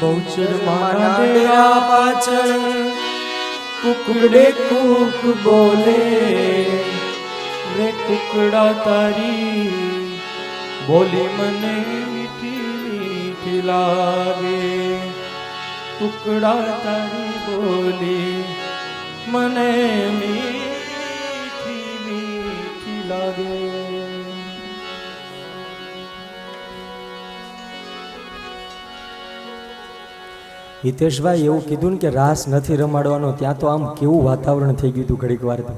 બહુચરમાં ડેરા પાછળ કુકડે કુક બોલે રે કુકડા તારી બોલી મને મીઠી મીઠી લાગે કુકડા તારી બોલી મને મીઠી મીઠી લાગે. હિતેશભાઈ એવું કીધું ને કે રાસ નથી રમાડવાનો, ત્યાં તો આમ કેવું વાતાવરણ થઈ ગયું હતું ઘડીક વાર તો.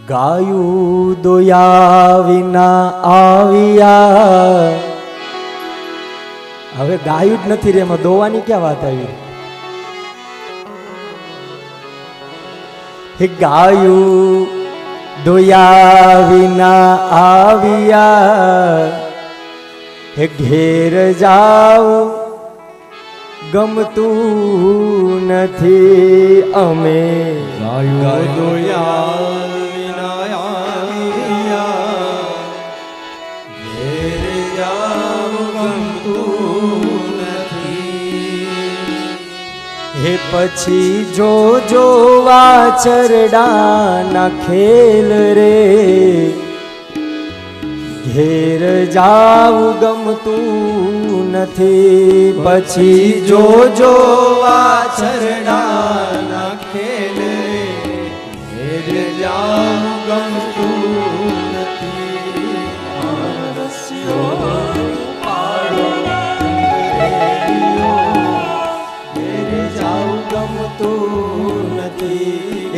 ગાયું દોયા વિના આવ્યા. હવે ગાયું જ નથી રે, એમાં દોવાની ક્યાં વાત આવી? હે ગાયું દોયા વિના આવ્યા, હે ઘેર જાઉં ગમતું નથી અમે. ગાયો દોયા વિના આવ્યા, ઘેર જાઉં ગમતું નથી. હે પછી જો વાછરડાના ખેલ રે, ઘેર જાવું ગમતું નથી. પછી જો વાછરડાના ખેલ ઘેર જાઉં ગમતું નથી.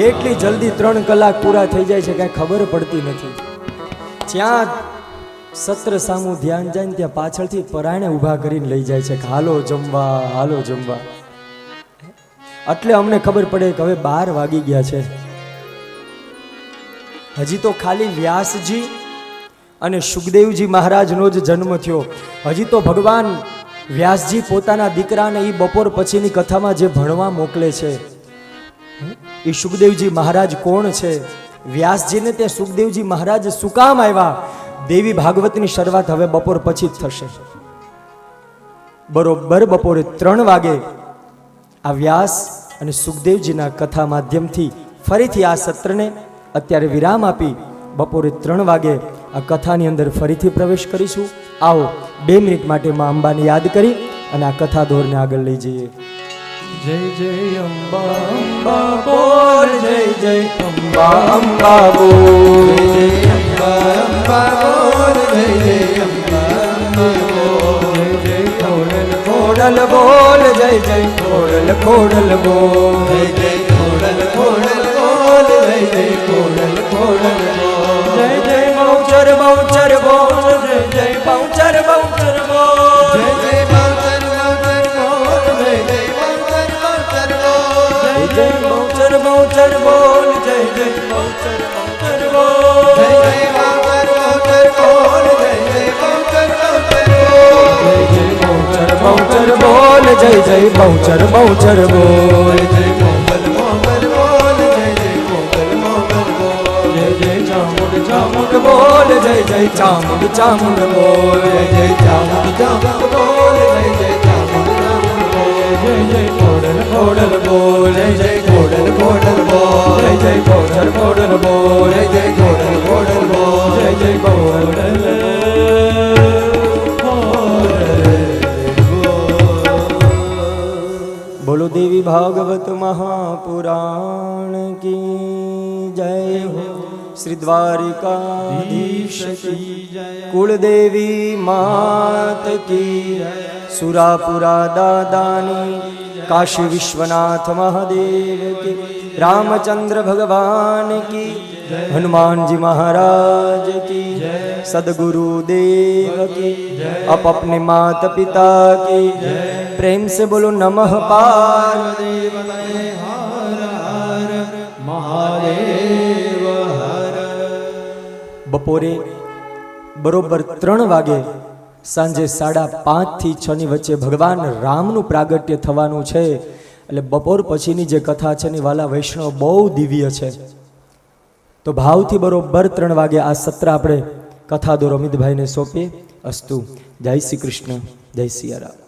એટલી જલ્દી 3 કલાક પૂરા થઈ જાય છે, કાંઈ ખબર પડતી નથી. જ્યાં સત્ર સામું ધ્યાન જાય ને ત્યાં પાછળથી પરાયણે ઊભા કરીને લઈ જાય છે કે હાલો જમવા, હાલો જમવા. એટલે અમને ખબર પડે કે હવે 12 વાગી ગયા છે. હજી તો ખાલી વ્યાસજી અને સુખદેવજી મહારાજનો જ જન્મ થયો. હજી તો ભગવાન વ્યાસજી પોતાના દીકરાને એ બપોર પછીની કથામાં જે ભણવા મોકલે છે, એ સુખદેવજી મહારાજ કોણ છે, વ્યાસજીને તે સુખદેવજી મહારાજ શું કામ આવ્યા, દેવી ભાગવતની શરૂઆત હવે બપોર પછી જ થશે. બરોબર બપોરે 3 વાગે આ વ્યાસ અને સુખદેવજીના કથા માધ્યમથી ફરીથી આ સત્રને અત્યારે વિરામ આપી બપોરે 3 વાગે આ કથાની અંદર ફરીથી પ્રવેશ કરીશું. આવો 2 મિનિટ માટે માં અંબાને યાદ કરી અને આ કથા દોરને આગળ લઈ જઈએ. જય જય અંબા અંબા બોલ, જય જય અંબા અંબા બોલ, જય અંબા અંબા બોલ, જય જય અંબા અંબા બોલ. જય જય ખોડલ બોલ, જય જય ખોડલ ખોડલ બોલ, જય જય ખોડલ ખોડલ બોલ, જય જય ખોડલ ખોડલ બોલ. જય જય બહુચર બહુચર બોલ, જય જય બહુચર બહુચર બોલ, જય જય બાવતર બાવતર બોલ, જય જય બાવતર બાવતર બોલ. જય જય બહુચર બહુચર બોલ, જય જય બહુચર બહુચર બોલ, જય જય બાવતર બાવતર બોલ, જય જય બાવતર બાવતર બોલ. બહુચર બહુચર બોલ, જય જય બહુચર બહુચર બોલ, જય જય મોગલ મોગલ બોલ, જય જય મોગલ મોગલ બોલ. જય જય ચામુંડ ચામુંડ બોલ, જય જય ચામુંડ ચામુંડ બોલ, જય જય ચામુંડ ચામુંડ બોલ, જય જય ચામુંડ ચામુંડ બોલ. જય જય ખોડલ ખોડલ બોલ, જય જય ખોડલ ખોડલ બોલ, જય જય ખોડલ ખોડલ બોલ, જય જય ખોડલ ખોડલ બોલ. જય જય ખોડલ. બોલો દેવી ભાગવત મહાપુરાણ કી જય હો. શ્રી દ્વારિકાધીશ કી જય. કુળદેવી માત કી, સુરાપુરા દાદાની, કાશી વિશ્વનાથ મહાદેવ કી, રામચંદ્ર ભગવાન કી, હનુમાનજી મહારાજ કી, સદગुरु देव की, आप अपने माता पिता की, प्रेम से बोलो नमः पार्वती હર હર મહાદેવ હર. બપોરે બરોબર 3 વાગે સાંજે 5:30 થી 6 ની વચ્ચે ભગવાન રામનું પ્રાગટ્ય થવાનું છે. એટલે બપોર પછીની જે કથા છે એની વાલા વૈષ્ણવ બહુ દિવ્ય છે. તો ભાવથી બરોબર 3 વાગે આ સત્ર આપણે કથા દોર અમિતભાઈને સોંપીએ. અસ્તુ. જય શ્રી કૃષ્ણ, જય સિયારામ.